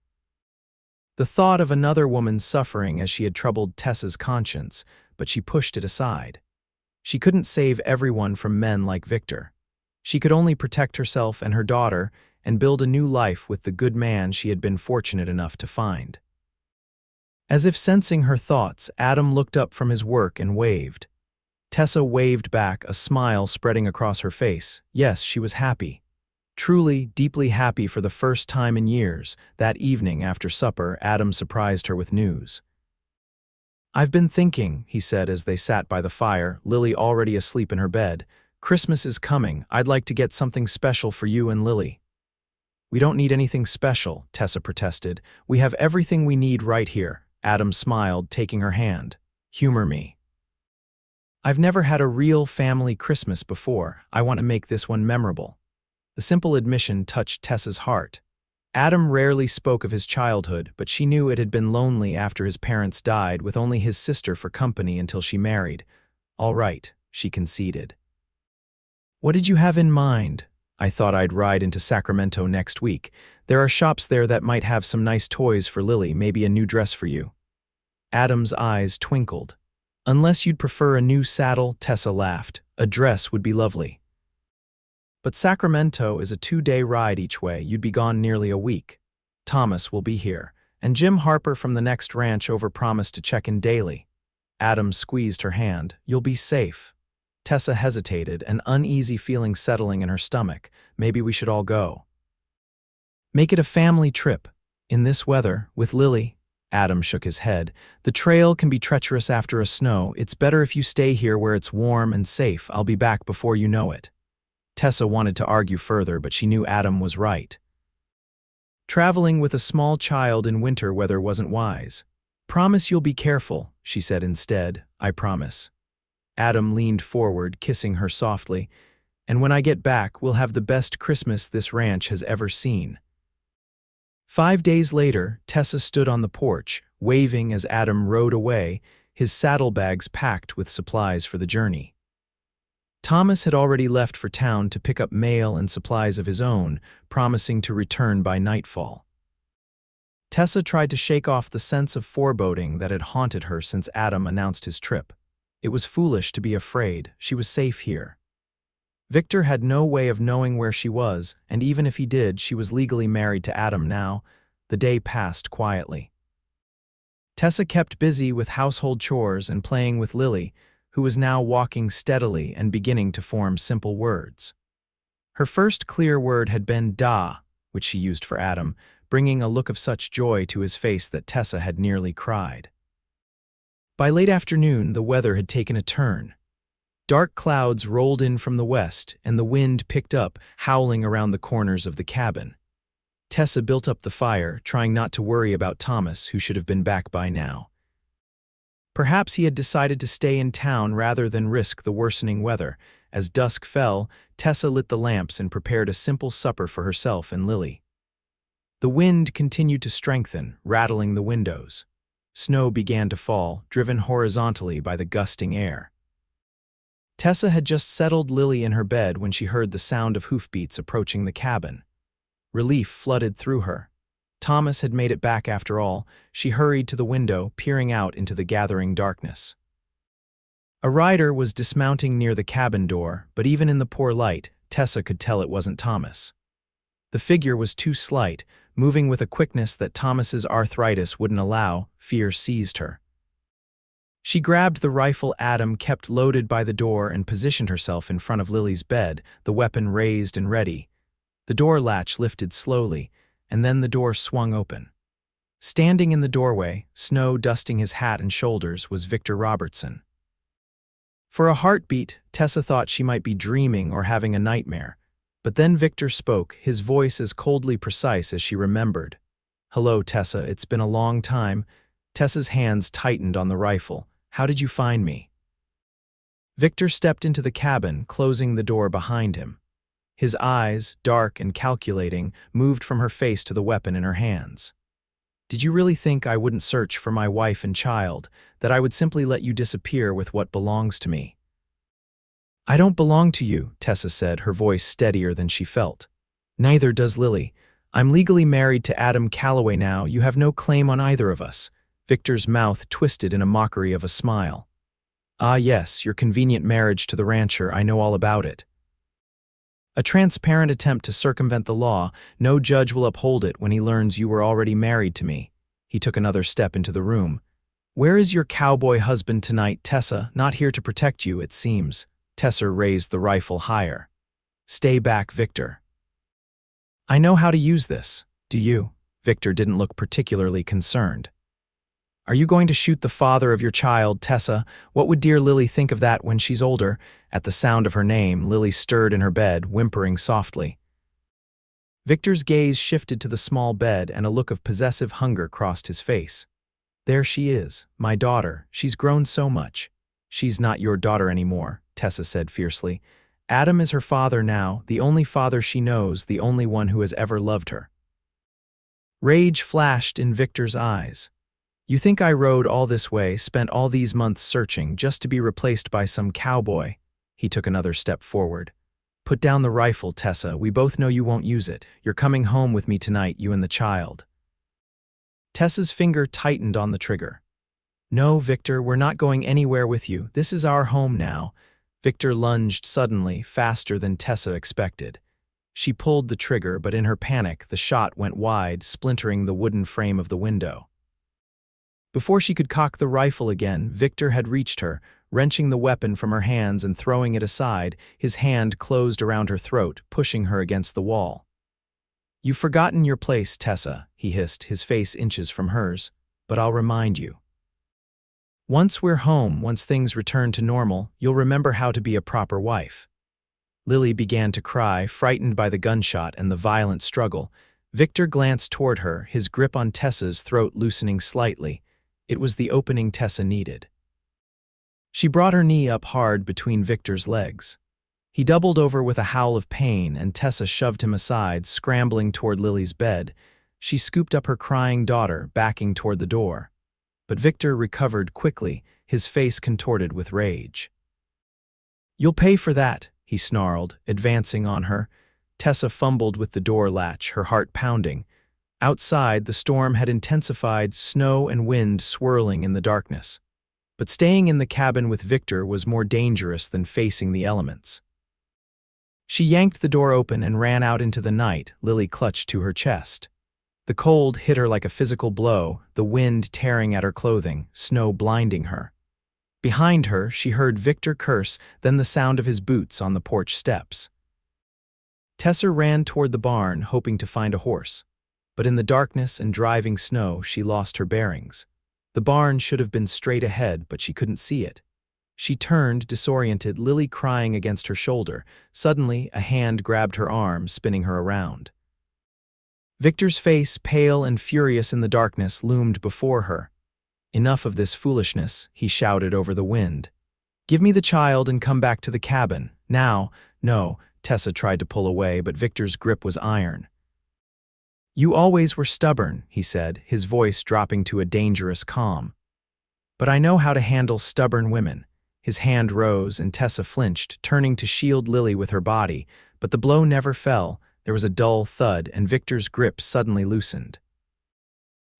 The thought of another woman's suffering as she had troubled Tessa's conscience, but she pushed it aside. She couldn't save everyone from men like Victor. She could only protect herself and her daughter and build a new life with the good man she had been fortunate enough to find. As if sensing her thoughts, Adam looked up from his work and waved. Tessa waved back, a smile spreading across her face. Yes, she was happy. Truly, deeply happy for the first time in years. That evening after supper, Adam surprised her with news. "I've been thinking," he said as they sat by the fire, Lily already asleep in her bed. "Christmas is coming. I'd like to get something special for you and Lily." "We don't need anything special," Tessa protested. "We have everything we need right here." Adam smiled, taking her hand. "Humor me. I've never had a real family Christmas before. I want to make this one memorable." The simple admission touched Tessa's heart. Adam rarely spoke of his childhood, but she knew it had been lonely after his parents died, with only his sister for company until she married. "All right," she conceded. "What did you have in mind?" "I thought I'd ride into Sacramento next week. There are shops there that might have some nice toys for Lily, maybe a new dress for you." Adam's eyes twinkled. "Unless you'd prefer a new saddle," Tessa laughed. "A dress would be lovely." "But Sacramento is a 2-day ride each way. You'd be gone nearly a week. Thomas will be here, and Jim Harper from the next ranch overpromised to check in daily." Adam squeezed her hand. "You'll be safe." Tessa hesitated, an uneasy feeling settling in her stomach. "Maybe we should all go." "Make it a family trip. In this weather, with Lily." Adam shook his head. "The trail can be treacherous after a snow. It's better if you stay here where it's warm and safe. I'll be back before you know it." Tessa wanted to argue further, but she knew Adam was right. Traveling with a small child in winter weather wasn't wise. "Promise you'll be careful," she said instead. "I promise." Adam leaned forward, kissing her softly. "And when I get back, we'll have the best Christmas this ranch has ever seen." 5 days later, Tessa stood on the porch, waving as Adam rode away, his saddlebags packed with supplies for the journey. Thomas had already left for town to pick up mail and supplies of his own, promising to return by nightfall. Tessa tried to shake off the sense of foreboding that had haunted her since Adam announced his trip. It was foolish to be afraid. She was safe here. Victor had no way of knowing where she was, and even if he did, she was legally married to Adam now. The day passed quietly. Tessa kept busy with household chores and playing with Lily, who was now walking steadily and beginning to form simple words. Her first clear word had been da, which she used for Adam, bringing a look of such joy to his face that Tessa had nearly cried. By late afternoon, the weather had taken a turn. Dark clouds rolled in from the west, and the wind picked up, howling around the corners of the cabin. Tessa built up the fire, trying not to worry about Thomas, who should have been back by now. Perhaps he had decided to stay in town rather than risk the worsening weather. As dusk fell, Tessa lit the lamps and prepared a simple supper for herself and Lily. The wind continued to strengthen, rattling the windows. Snow began to fall, driven horizontally by the gusting air. Tessa had just settled Lily in her bed when she heard the sound of hoofbeats approaching the cabin. Relief flooded through her. Thomas had made it back after all. She hurried to the window, peering out into the gathering darkness. A rider was dismounting near the cabin door, but even in the poor light, Tessa could tell it wasn't Thomas. The figure was too slight, moving with a quickness that Thomas's arthritis wouldn't allow. Fear seized her. She grabbed the rifle Adam kept loaded by the door and positioned herself in front of Lily's bed, the weapon raised and ready. The door latch lifted slowly, and then the door swung open. Standing in the doorway, snow dusting his hat and shoulders, was Victor Robertson. For a heartbeat, Tessa thought she might be dreaming or having a nightmare. But then Victor spoke, his voice as coldly precise as she remembered. "Hello, Tessa, it's been a long time." Tessa's hands tightened on the rifle. "How did you find me?" Victor stepped into the cabin, closing the door behind him. His eyes, dark and calculating, moved from her face to the weapon in her hands. "Did you really think I wouldn't search for my wife and child, that I would simply let you disappear with what belongs to me?" "I don't belong to you," Tessa said, her voice steadier than she felt. "Neither does Lily. I'm legally married to Adam Calloway now. You have no claim on either of us." Victor's mouth twisted in a mockery of a smile. "Ah yes, your convenient marriage to the rancher, I know all about it. A transparent attempt to circumvent the law. No judge will uphold it when he learns you were already married to me." He took another step into the room. "Where is your cowboy husband tonight, Tessa? Not here to protect you, it seems." Tessa raised the rifle higher. "Stay back, Victor." "I know how to use this. Do you?" Victor didn't look particularly concerned. "Are you going to shoot the father of your child, Tessa? What would dear Lily think of that when she's older?" At the sound of her name, Lily stirred in her bed, whimpering softly. Victor's gaze shifted to the small bed and a look of possessive hunger crossed his face. "There she is, my daughter. She's grown so much." "She's not your daughter anymore," Tessa said fiercely. "Adam is her father now, the only father she knows, the only one who has ever loved her." Rage flashed in Victor's eyes. "You think I rode all this way, spent all these months searching, just to be replaced by some cowboy?" He took another step forward. "Put down the rifle, Tessa. We both know you won't use it. You're coming home with me tonight, you and the child." Tessa's finger tightened on the trigger. "No, Victor, we're not going anywhere with you. This is our home now." Victor lunged suddenly, faster than Tessa expected. She pulled the trigger, but in her panic, the shot went wide, splintering the wooden frame of the window. Before she could cock the rifle again, Victor had reached her, wrenching the weapon from her hands and throwing it aside. His hand closed around her throat, pushing her against the wall. "You've forgotten your place, Tessa," he hissed, his face inches from hers. "But I'll remind you. Once we're home, once things return to normal, you'll remember how to be a proper wife." Lily began to cry, frightened by the gunshot and the violent struggle. Victor glanced toward her, his grip on Tessa's throat loosening slightly. It was the opening Tessa needed. She brought her knee up hard between Victor's legs. He doubled over with a howl of pain, and Tessa shoved him aside, scrambling toward Lily's bed. She scooped up her crying daughter, backing toward the door. But Victor recovered quickly, his face contorted with rage. "You'll pay for that," he snarled, advancing on her. Tessa fumbled with the door latch, her heart pounding. Outside, the storm had intensified, snow and wind swirling in the darkness. But staying in the cabin with Victor was more dangerous than facing the elements. She yanked the door open and ran out into the night, Lily clutched to her chest. The cold hit her like a physical blow, the wind tearing at her clothing, snow blinding her. Behind her, she heard Victor curse, then the sound of his boots on the porch steps. Tessa ran toward the barn, hoping to find a horse. But in the darkness and driving snow, she lost her bearings. The barn should have been straight ahead, but she couldn't see it. She turned, disoriented, Lily crying against her shoulder. Suddenly, a hand grabbed her arm, spinning her around. Victor's face, pale and furious in the darkness, loomed before her. "Enough of this foolishness," he shouted over the wind. "Give me the child and come back to the cabin. Now." "No," Tessa tried to pull away, but Victor's grip was iron. "You always were stubborn," he said, his voice dropping to a dangerous calm. "But I know how to handle stubborn women." His hand rose, and Tessa flinched, turning to shield Lily with her body, but the blow never fell. There was a dull thud, and Victor's grip suddenly loosened.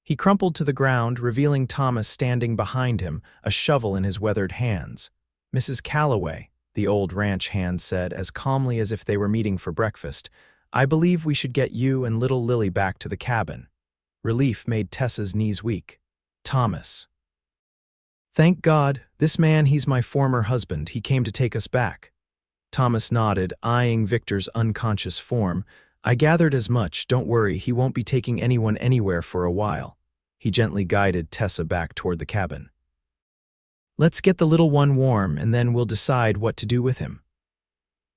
He crumpled to the ground, revealing Thomas standing behind him, a shovel in his weathered hands. "Mrs. Calloway," the old ranch hand said, as calmly as if they were meeting for breakfast, "I believe we should get you and little Lily back to the cabin." Relief made Tessa's knees weak. "Thomas." "Thank God, this man, he's my former husband. He came to take us back." Thomas nodded, eyeing Victor's unconscious form. "I gathered as much. Don't worry, he won't be taking anyone anywhere for a while." He gently guided Tessa back toward the cabin. "Let's get the little one warm, and then we'll decide what to do with him."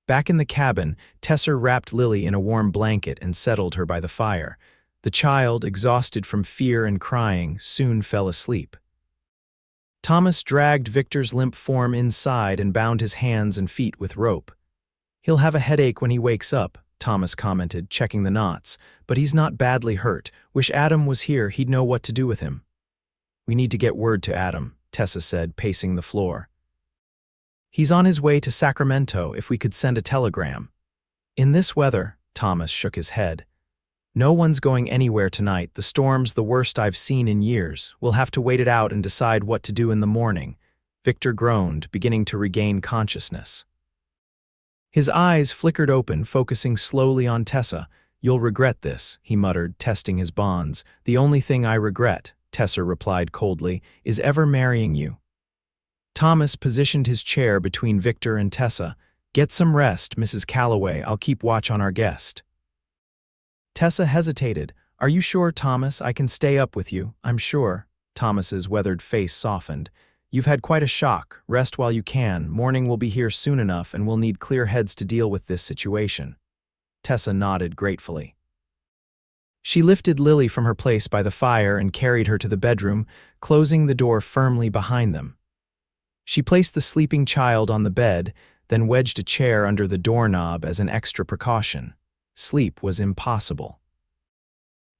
Back in the cabin, Tessa wrapped Lily in a warm blanket and settled her by the fire. The child, exhausted from fear and crying, soon fell asleep. Thomas dragged Victor's limp form inside and bound his hands and feet with rope. "He'll have a headache when he wakes up," Thomas commented, checking the knots, "but he's not badly hurt. Wish Adam was here, he'd know what to do with him." "We need to get word to Adam," Tessa said, pacing the floor. "He's on his way to Sacramento. If we could send a telegram." "In this weather," Thomas shook his head. "No one's going anywhere tonight. The storm's the worst I've seen in years. We'll have to wait it out and decide what to do in the morning." Victor groaned, beginning to regain consciousness. His eyes flickered open, focusing slowly on Tessa. "You'll regret this," he muttered, testing his bonds. "The only thing I regret," Tessa replied coldly, "is ever marrying you." Thomas positioned his chair between Victor and Tessa. "Get some rest, Mrs. Calloway. I'll keep watch on our guest." Tessa hesitated. "Are you sure, Thomas? I can stay up with you." "I'm sure." Thomas's weathered face softened. "You've had quite a shock. Rest while you can. Morning will be here soon enough, and we'll need clear heads to deal with this situation." Tessa nodded gratefully. She lifted Lily from her place by the fire and carried her to the bedroom, closing the door firmly behind them. She placed the sleeping child on the bed, then wedged a chair under the doorknob as an extra precaution. Sleep was impossible.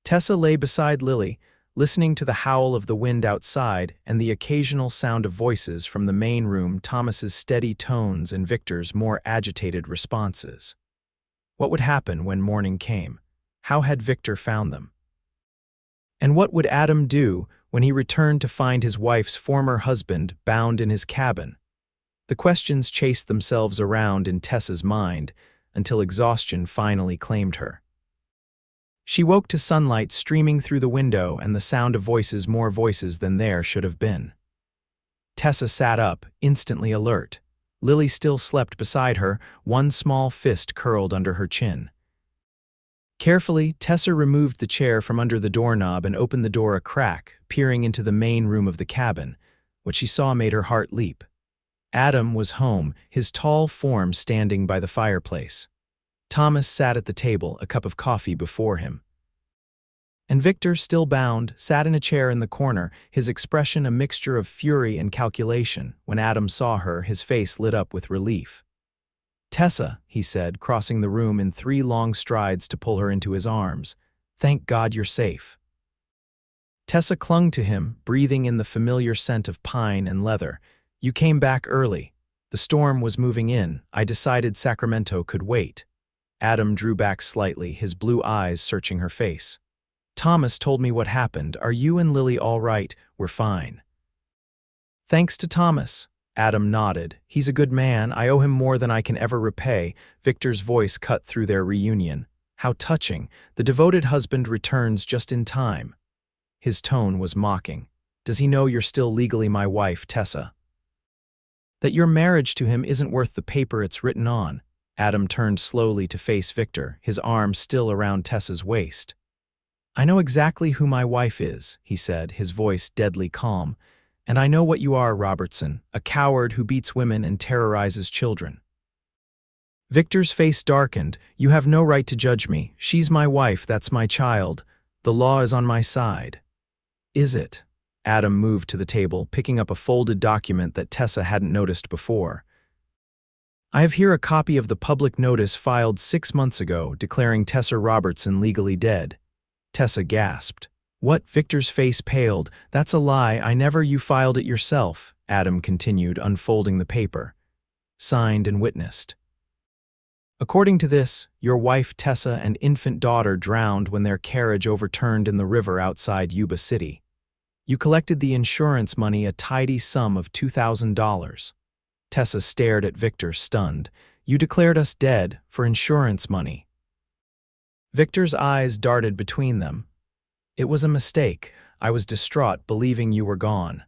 Tessa lay beside Lily, listening to the howl of the wind outside and the occasional sound of voices from the main room, Thomas's steady tones and Victor's more agitated responses. What would happen when morning came? How had Victor found them? And what would Adam do when he returned to find his wife's former husband bound in his cabin? The questions chased themselves around in Tessa's mind until exhaustion finally claimed her. She woke to sunlight streaming through the window and the sound of voices, more voices than there should have been. Tessa sat up, instantly alert. Lily still slept beside her, one small fist curled under her chin. Carefully, Tessa removed the chair from under the doorknob and opened the door a crack, peering into the main room of the cabin. What she saw made her heart leap. Adam was home, his tall form standing by the fireplace. Thomas sat at the table, a cup of coffee before him. And Victor, still bound, sat in a chair in the corner, his expression a mixture of fury and calculation. When Adam saw her, his face lit up with relief. "Tessa," he said, crossing the room in 3 long strides to pull her into his arms. "Thank God you're safe." Tessa clung to him, breathing in the familiar scent of pine and leather. You came back early. The storm was moving in. I decided Sacramento could wait. Adam drew back slightly, his blue eyes searching her face. Thomas told me what happened. Are you and Lily all right? We're fine. Thanks to Thomas. Adam nodded. He's a good man. I owe him more than I can ever repay. Victor's voice cut through their reunion. How touching. The devoted husband returns just in time. His tone was mocking. Does he know you're still legally my wife, Tessa? That your marriage to him isn't worth the paper it's written on. Adam turned slowly to face Victor, his arm still around Tessa's waist. I know exactly who my wife is, he said, his voice deadly calm. And I know what you are, Robertson, a coward who beats women and terrorizes children. Victor's face darkened. You have no right to judge me. She's my wife, that's my child. The law is on my side. Is it? Adam moved to the table, picking up a folded document that Tessa hadn't noticed before. I have here a copy of the public notice filed 6 months ago declaring Tessa Robertson legally dead. Tessa gasped. What? Victor's face paled. That's a lie. You filed it yourself, Adam continued, unfolding the paper. Signed and witnessed. According to this, your wife Tessa and infant daughter drowned when their carriage overturned in the river outside Yuba City. You collected the insurance money, a tidy sum of $2,000. Tessa stared at Victor, stunned. You declared us dead for insurance money. Victor's eyes darted between them. It was a mistake. I was distraught, believing you were gone.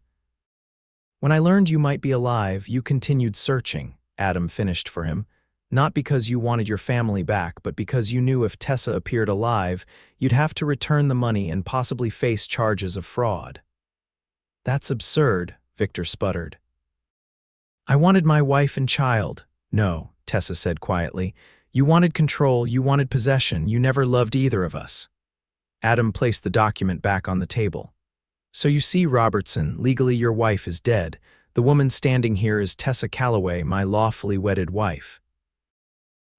When I learned you might be alive, you continued searching, Adam finished for him. Not because you wanted your family back, but because you knew if Tessa appeared alive, you'd have to return the money and possibly face charges of fraud. That's absurd, Victor sputtered. I wanted my wife and child. No, Tessa said quietly. You wanted control, you wanted possession, you never loved either of us. Adam placed the document back on the table. So you see, Robertson, legally your wife is dead. The woman standing here is Tessa Calloway, my lawfully wedded wife.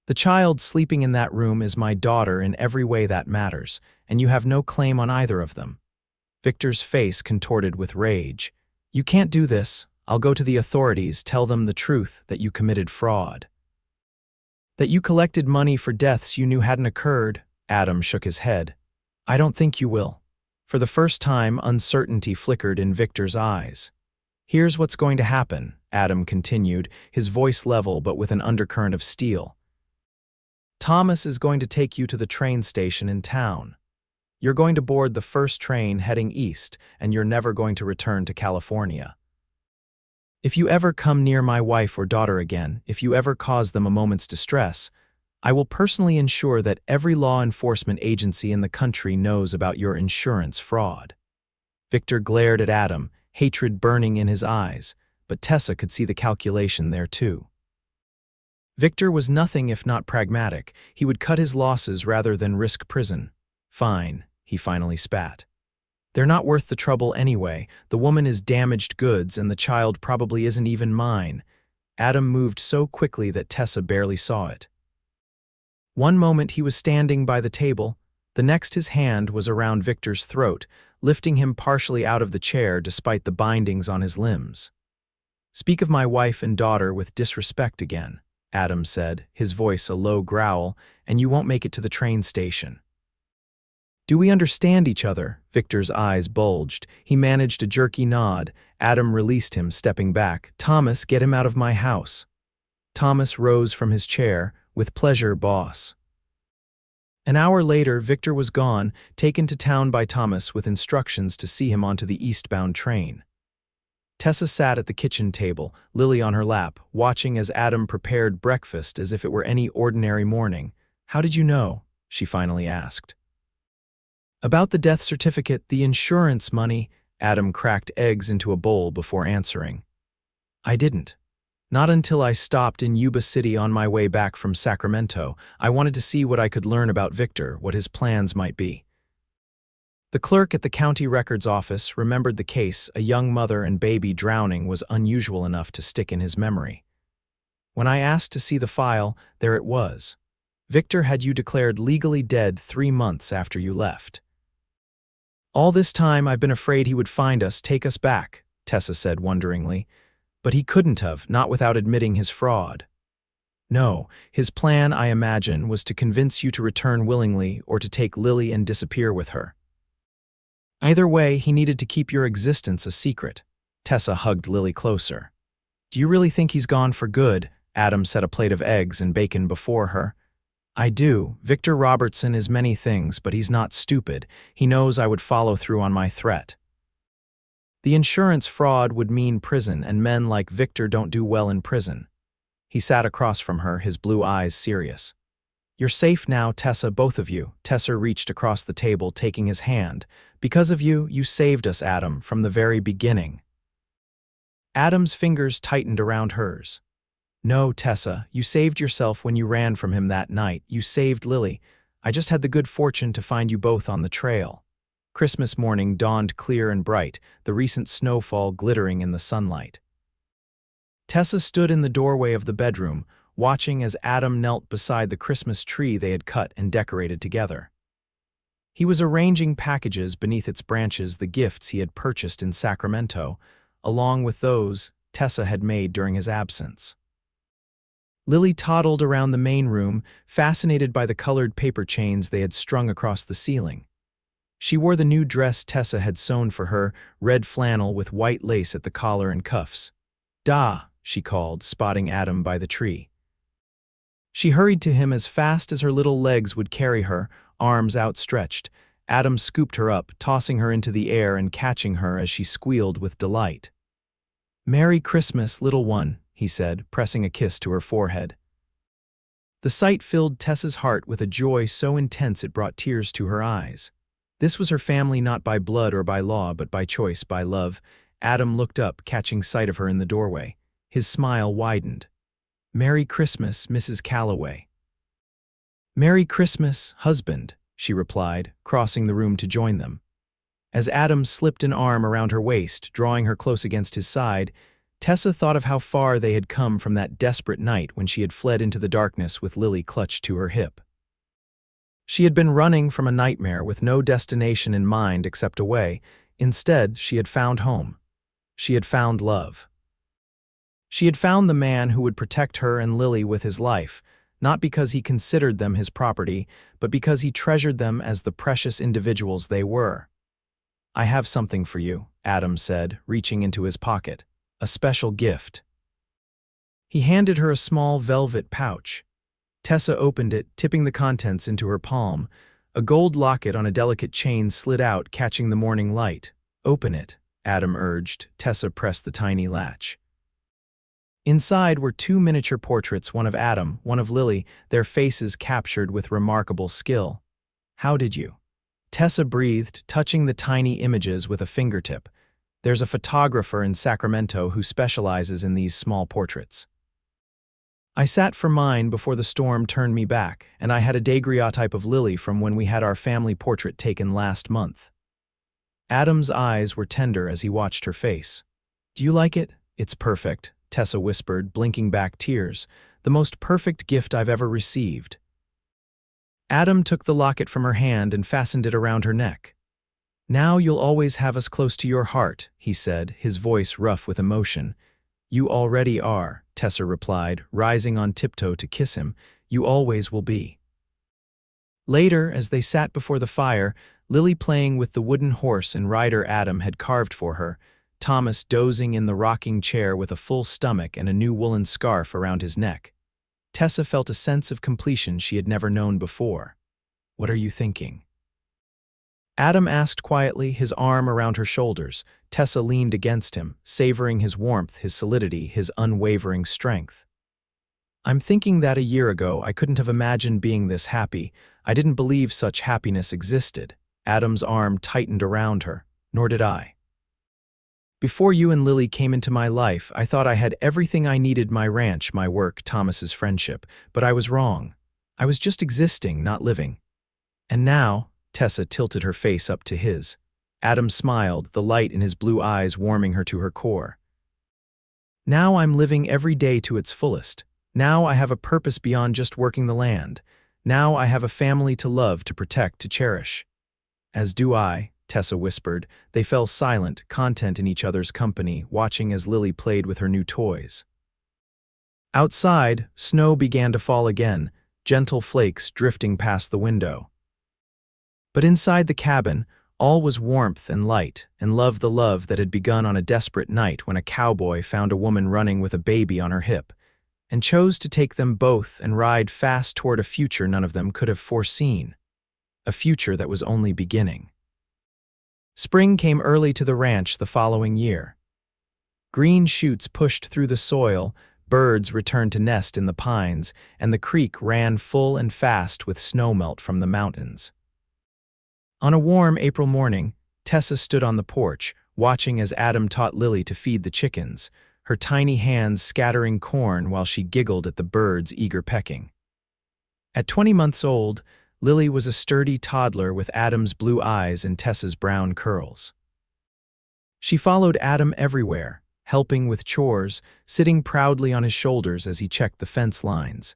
The child sleeping in that room is my daughter in every way that matters, and you have no claim on either of them. Victor's face contorted with rage. You can't do this. I'll go to the authorities, tell them the truth, that you committed fraud. That you collected money for deaths you knew hadn't occurred. Adam shook his head. I don't think you will. For the first time, uncertainty flickered in Victor's eyes. Here's what's going to happen, Adam continued, his voice level but with an undercurrent of steel. Thomas is going to take you to the train station in town. You're going to board the first train heading east, and you're never going to return to California. If you ever come near my wife or daughter again, if you ever cause them a moment's distress, I will personally ensure that every law enforcement agency in the country knows about your insurance fraud. Victor glared at Adam, hatred burning in his eyes, but Tessa could see the calculation there too. Victor was nothing if not pragmatic. He would cut his losses rather than risk prison. Fine, he finally spat. They're not worth the trouble anyway. The woman is damaged goods and the child probably isn't even mine. Adam moved so quickly that Tessa barely saw it. One moment he was standing by the table, the next his hand was around Victor's throat, lifting him partially out of the chair despite the bindings on his limbs. Speak of my wife and daughter with disrespect again, Adam said, his voice a low growl, and you won't make it to the train station. Do we understand each other? Victor's eyes bulged. He managed a jerky nod. Adam released him, stepping back. Thomas, get him out of my house. Thomas rose from his chair. With pleasure, boss. An hour later, Victor was gone, taken to town by Thomas with instructions to see him onto the eastbound train. Tessa sat at the kitchen table, Lily on her lap, watching as Adam prepared breakfast as if it were any ordinary morning. How did you know? She finally asked. About the death certificate, the insurance money. Adam cracked eggs into a bowl before answering. I didn't. Not until I stopped in Yuba City on my way back from Sacramento. I wanted to see what I could learn about Victor, what his plans might be. The clerk at the county records office remembered the case. A young mother and baby drowning was unusual enough to stick in his memory. When I asked to see the file, there it was. Victor had you declared legally dead 3 months after you left. All this time I've been afraid he would find us, take us back, Tessa said wonderingly. But he couldn't have, not without admitting his fraud. No, his plan, I imagine, was to convince you to return willingly or to take Lily and disappear with her. Either way, he needed to keep your existence a secret. Tessa hugged Lily closer. Do you really think he's gone for good? Adam set a plate of eggs and bacon before her. I do. Victor Robertson is many things, but he's not stupid. He knows I would follow through on my threat. The insurance fraud would mean prison, and men like Victor don't do well in prison. He sat across from her, his blue eyes serious. You're safe now, Tessa, both of you. Tessa reached across the table, taking his hand. Because of you, you saved us, Adam, from the very beginning. Adam's fingers tightened around hers. No, Tessa, you saved yourself when you ran from him that night. You saved Lily. I just had the good fortune to find you both on the trail. Christmas morning dawned clear and bright, the recent snowfall glittering in the sunlight. Tessa stood in the doorway of the bedroom, watching as Adam knelt beside the Christmas tree they had cut and decorated together. He was arranging packages beneath its branches, the gifts he had purchased in Sacramento, along with those Tessa had made during his absence. Lily toddled around the main room, fascinated by the colored paper chains they had strung across the ceiling. She wore the new dress Tessa had sewn for her, red flannel with white lace at the collar and cuffs. "Da," she called, spotting Adam by the tree. She hurried to him as fast as her little legs would carry her, arms outstretched. Adam scooped her up, tossing her into the air and catching her as she squealed with delight. "Merry Christmas, little one," he said, pressing a kiss to her forehead. The sight filled Tessa's heart with a joy so intense it brought tears to her eyes. This was her family, not by blood or by law, but by choice, by love. Adam looked up, catching sight of her in the doorway. His smile widened. "Merry Christmas, Mrs. Calloway." "Merry Christmas, husband," she replied, crossing the room to join them. As Adam slipped an arm around her waist, drawing her close against his side, Tessa thought of how far they had come from that desperate night when she had fled into the darkness with Lily clutched to her hip. She had been running from a nightmare with no destination in mind except away. Instead, she had found home. She had found love. She had found the man who would protect her and Lily with his life, not because he considered them his property, but because he treasured them as the precious individuals they were. "I have something for you," Adam said, reaching into his pocket. "A special gift." He handed her a small velvet pouch. Tessa opened it, tipping the contents into her palm. A gold locket on a delicate chain slid out, catching the morning light. "Open it," Adam urged. Tessa pressed the tiny latch. Inside were two miniature portraits, one of Adam, one of Lily, their faces captured with remarkable skill. "How did you?" Tessa breathed, touching the tiny images with a fingertip. "There's a photographer in Sacramento who specializes in these small portraits. I sat for mine before the storm turned me back, and I had a daguerreotype of Lily from when we had our family portrait taken last month." Adam's eyes were tender as he watched her face. "Do you like it?" "It's perfect," Tessa whispered, blinking back tears. "The most perfect gift I've ever received." Adam took the locket from her hand and fastened it around her neck. "Now you'll always have us close to your heart," he said, his voice rough with emotion. "You already are," Tessa replied, rising on tiptoe to kiss him. "You always will be." Later, as they sat before the fire, Lily playing with the wooden horse and rider Adam had carved for her, Thomas dozing in the rocking chair with a full stomach and a new woolen scarf around his neck, Tessa felt a sense of completion she had never known before. "What are you thinking?" Adam asked quietly, his arm around her shoulders. Tessa leaned against him, savoring his warmth, his solidity, his unwavering strength. "I'm thinking that a year ago I couldn't have imagined being this happy. I didn't believe such happiness existed." Adam's arm tightened around her. "Nor did I. Before you and Lily came into my life, I thought I had everything I needed: my ranch, my work, Thomas's friendship. But I was wrong. I was just existing, not living. And now," Tessa tilted her face up to his. Adam smiled, the light in his blue eyes warming her to her core. "Now I'm living every day to its fullest. Now I have a purpose beyond just working the land. Now I have a family to love, to protect, to cherish." "As do I," Tessa whispered. They fell silent, content in each other's company, watching as Lily played with her new toys. Outside, snow began to fall again, gentle flakes drifting past the window. But inside the cabin, all was warmth and light, and the love that had begun on a desperate night when a cowboy found a woman running with a baby on her hip, and chose to take them both and ride fast toward a future none of them could have foreseen, a future that was only beginning. Spring came early to the ranch the following year. Green shoots pushed through the soil, birds returned to nest in the pines, and the creek ran full and fast with snowmelt from the mountains. On a warm April morning, Tessa stood on the porch, watching as Adam taught Lily to feed the chickens, her tiny hands scattering corn while she giggled at the birds' eager pecking. At 20 months old, Lily was a sturdy toddler with Adam's blue eyes and Tessa's brown curls. She followed Adam everywhere, helping with chores, sitting proudly on his shoulders as he checked the fence lines.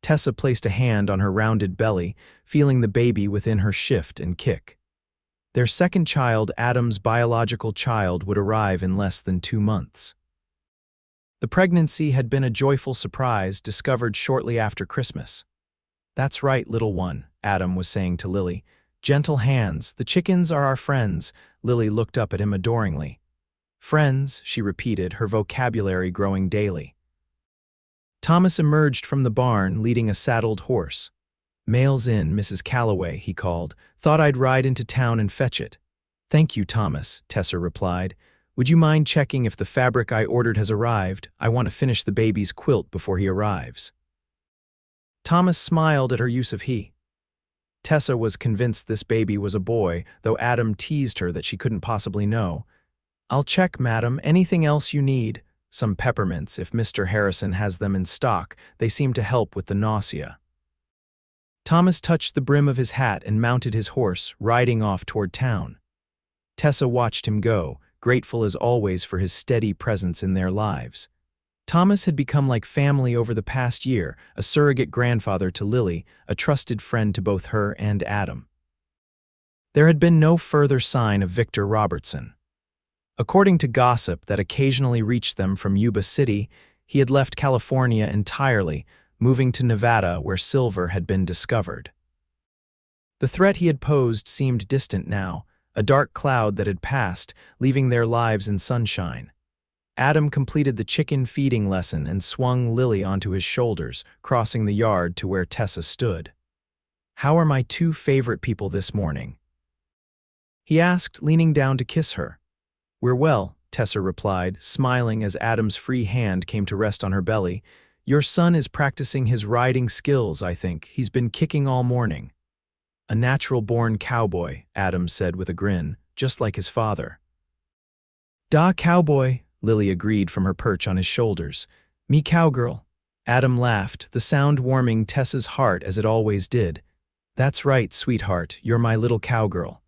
Tessa placed a hand on her rounded belly, feeling the baby within her shift and kick. Their second child, Adam's biological child, would arrive in less than 2 months. The pregnancy had been a joyful surprise discovered shortly after Christmas. "That's right, little one," Adam was saying to Lily. "Gentle hands, the chickens are our friends." Lily looked up at him adoringly. "Friends," she repeated, her vocabulary growing daily. Thomas emerged from the barn leading a saddled horse. "Mail's in, Mrs. Calloway," he called. "Thought I'd ride into town and fetch it." "Thank you, Thomas," Tessa replied. "Would you mind checking if the fabric I ordered has arrived? I want to finish the baby's quilt before he arrives." Thomas smiled at her use of he. Tessa was convinced this baby was a boy, though Adam teased her that she couldn't possibly know. "I'll check, madam. Anything else you need?" "Some peppermints, if Mr. Harrison has them in stock. They seem to help with the nausea." Thomas touched the brim of his hat and mounted his horse, riding off toward town. Tessa watched him go, grateful as always for his steady presence in their lives. Thomas had become like family over the past year, a surrogate grandfather to Lily, a trusted friend to both her and Adam. There had been no further sign of Victor Robertson. According to gossip that occasionally reached them from Yuba City, he had left California entirely, moving to Nevada where silver had been discovered. The threat he had posed seemed distant now, a dark cloud that had passed, leaving their lives in sunshine. Adam completed the chicken feeding lesson and swung Lily onto his shoulders, crossing the yard to where Tessa stood. "How are my 2 favorite people this morning?" he asked, leaning down to kiss her. "We're well," Tessa replied, smiling as Adam's free hand came to rest on her belly. "Your son is practicing his riding skills, I think. He's been kicking all morning." "A natural-born cowboy," Adam said with a grin, "just like his father." "Da cowboy," Lily agreed from her perch on his shoulders. "Me cowgirl." Adam laughed, the sound warming Tessa's heart as it always did. "That's right, sweetheart, you're my little cowgirl."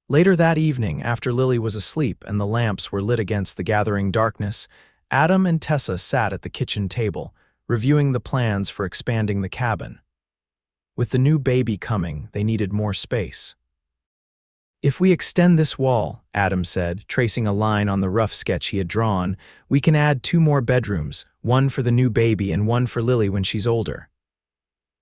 Later that evening, after Lily was asleep and the lamps were lit against the gathering darkness, Adam and Tessa sat at the kitchen table, reviewing the plans for expanding the cabin. With the new baby coming, they needed more space. "If we extend this wall," Adam said, tracing a line on the rough sketch he had drawn, "we can add 2 more bedrooms, one for the new baby and one for Lily when she's older."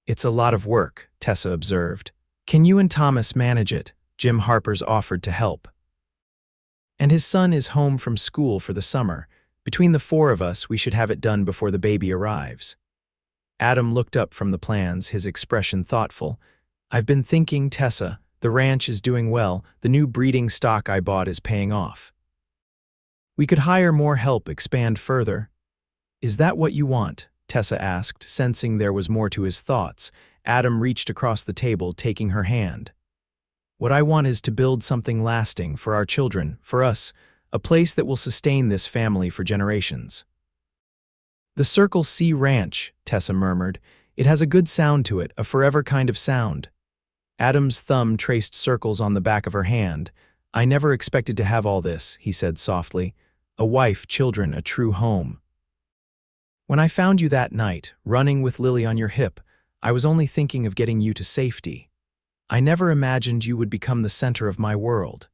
"It's a lot of work," Tessa observed. "Can you and Thomas manage it?" Jim Harper's offered to help. "And his son is home from school for the summer. Between the 4 of us, we should have it done before the baby arrives." Adam looked up from the plans, his expression thoughtful. "I've been thinking, Tessa, the ranch is doing well. The new breeding stock I bought is paying off. We could hire more help, expand further." "Is that what you want?" Tessa asked, sensing there was more to his thoughts. Adam reached across the table, taking her hand. "What I want is to build something lasting for our children, for us, a place that will sustain this family for generations." "The Circle C Ranch," Tessa murmured. "It has a good sound to it, a forever kind of sound." Adam's thumb traced circles on the back of her hand. "I never expected to have all this," he said softly. "A wife, children, a true home. When I found you that night, running with Lily on your hip, I was only thinking of getting you to safety. I never imagined you would become the center of my world."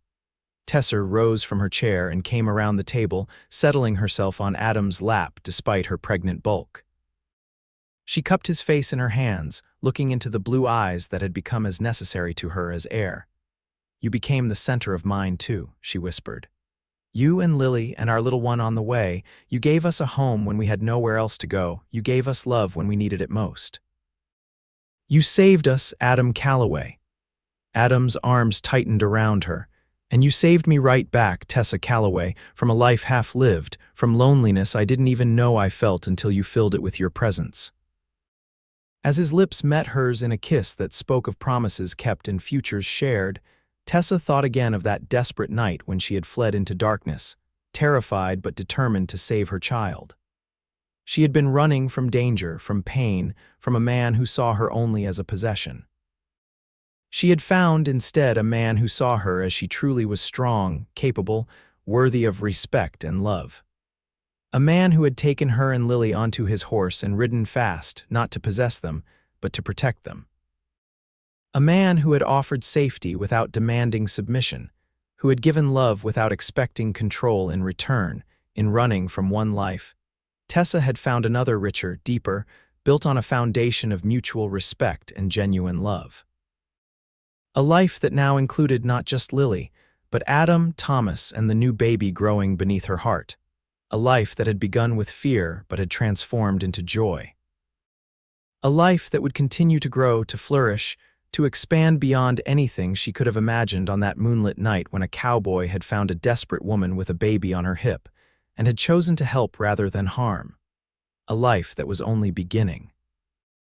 Tessa rose from her chair and came around the table, settling herself on Adam's lap despite her pregnant bulk. She cupped his face in her hands, looking into the blue eyes that had become as necessary to her as air. "You became the center of mine too," she whispered. "You and Lily and our little one on the way, you gave us a home when we had nowhere else to go, you gave us love when we needed it most. You saved us, Adam Calloway." Adam's arms tightened around her. "And you saved me right back, Tessa Calloway, from a life half-lived, from loneliness I didn't even know I felt until you filled it with your presence." As his lips met hers in a kiss that spoke of promises kept and futures shared, Tessa thought again of that desperate night when she had fled into darkness, terrified but determined to save her child. She had been running from danger, from pain, from a man who saw her only as a possession. She had found, instead, a man who saw her as she truly was strong, capable, worthy of respect and love. A man who had taken her and Lily onto his horse and ridden fast, not to possess them, but to protect them. A man who had offered safety without demanding submission, who had given love without expecting control in return, in running from one life. Tessa had found another richer, deeper, built on a foundation of mutual respect and genuine love. A life that now included not just Lily, but Adam, Thomas, and the new baby growing beneath her heart. A life that had begun with fear but had transformed into joy. A life that would continue to grow, to flourish, to expand beyond anything she could have imagined on that moonlit night when a cowboy had found a desperate woman with a baby on her hip and had chosen to help rather than harm. A life that was only beginning.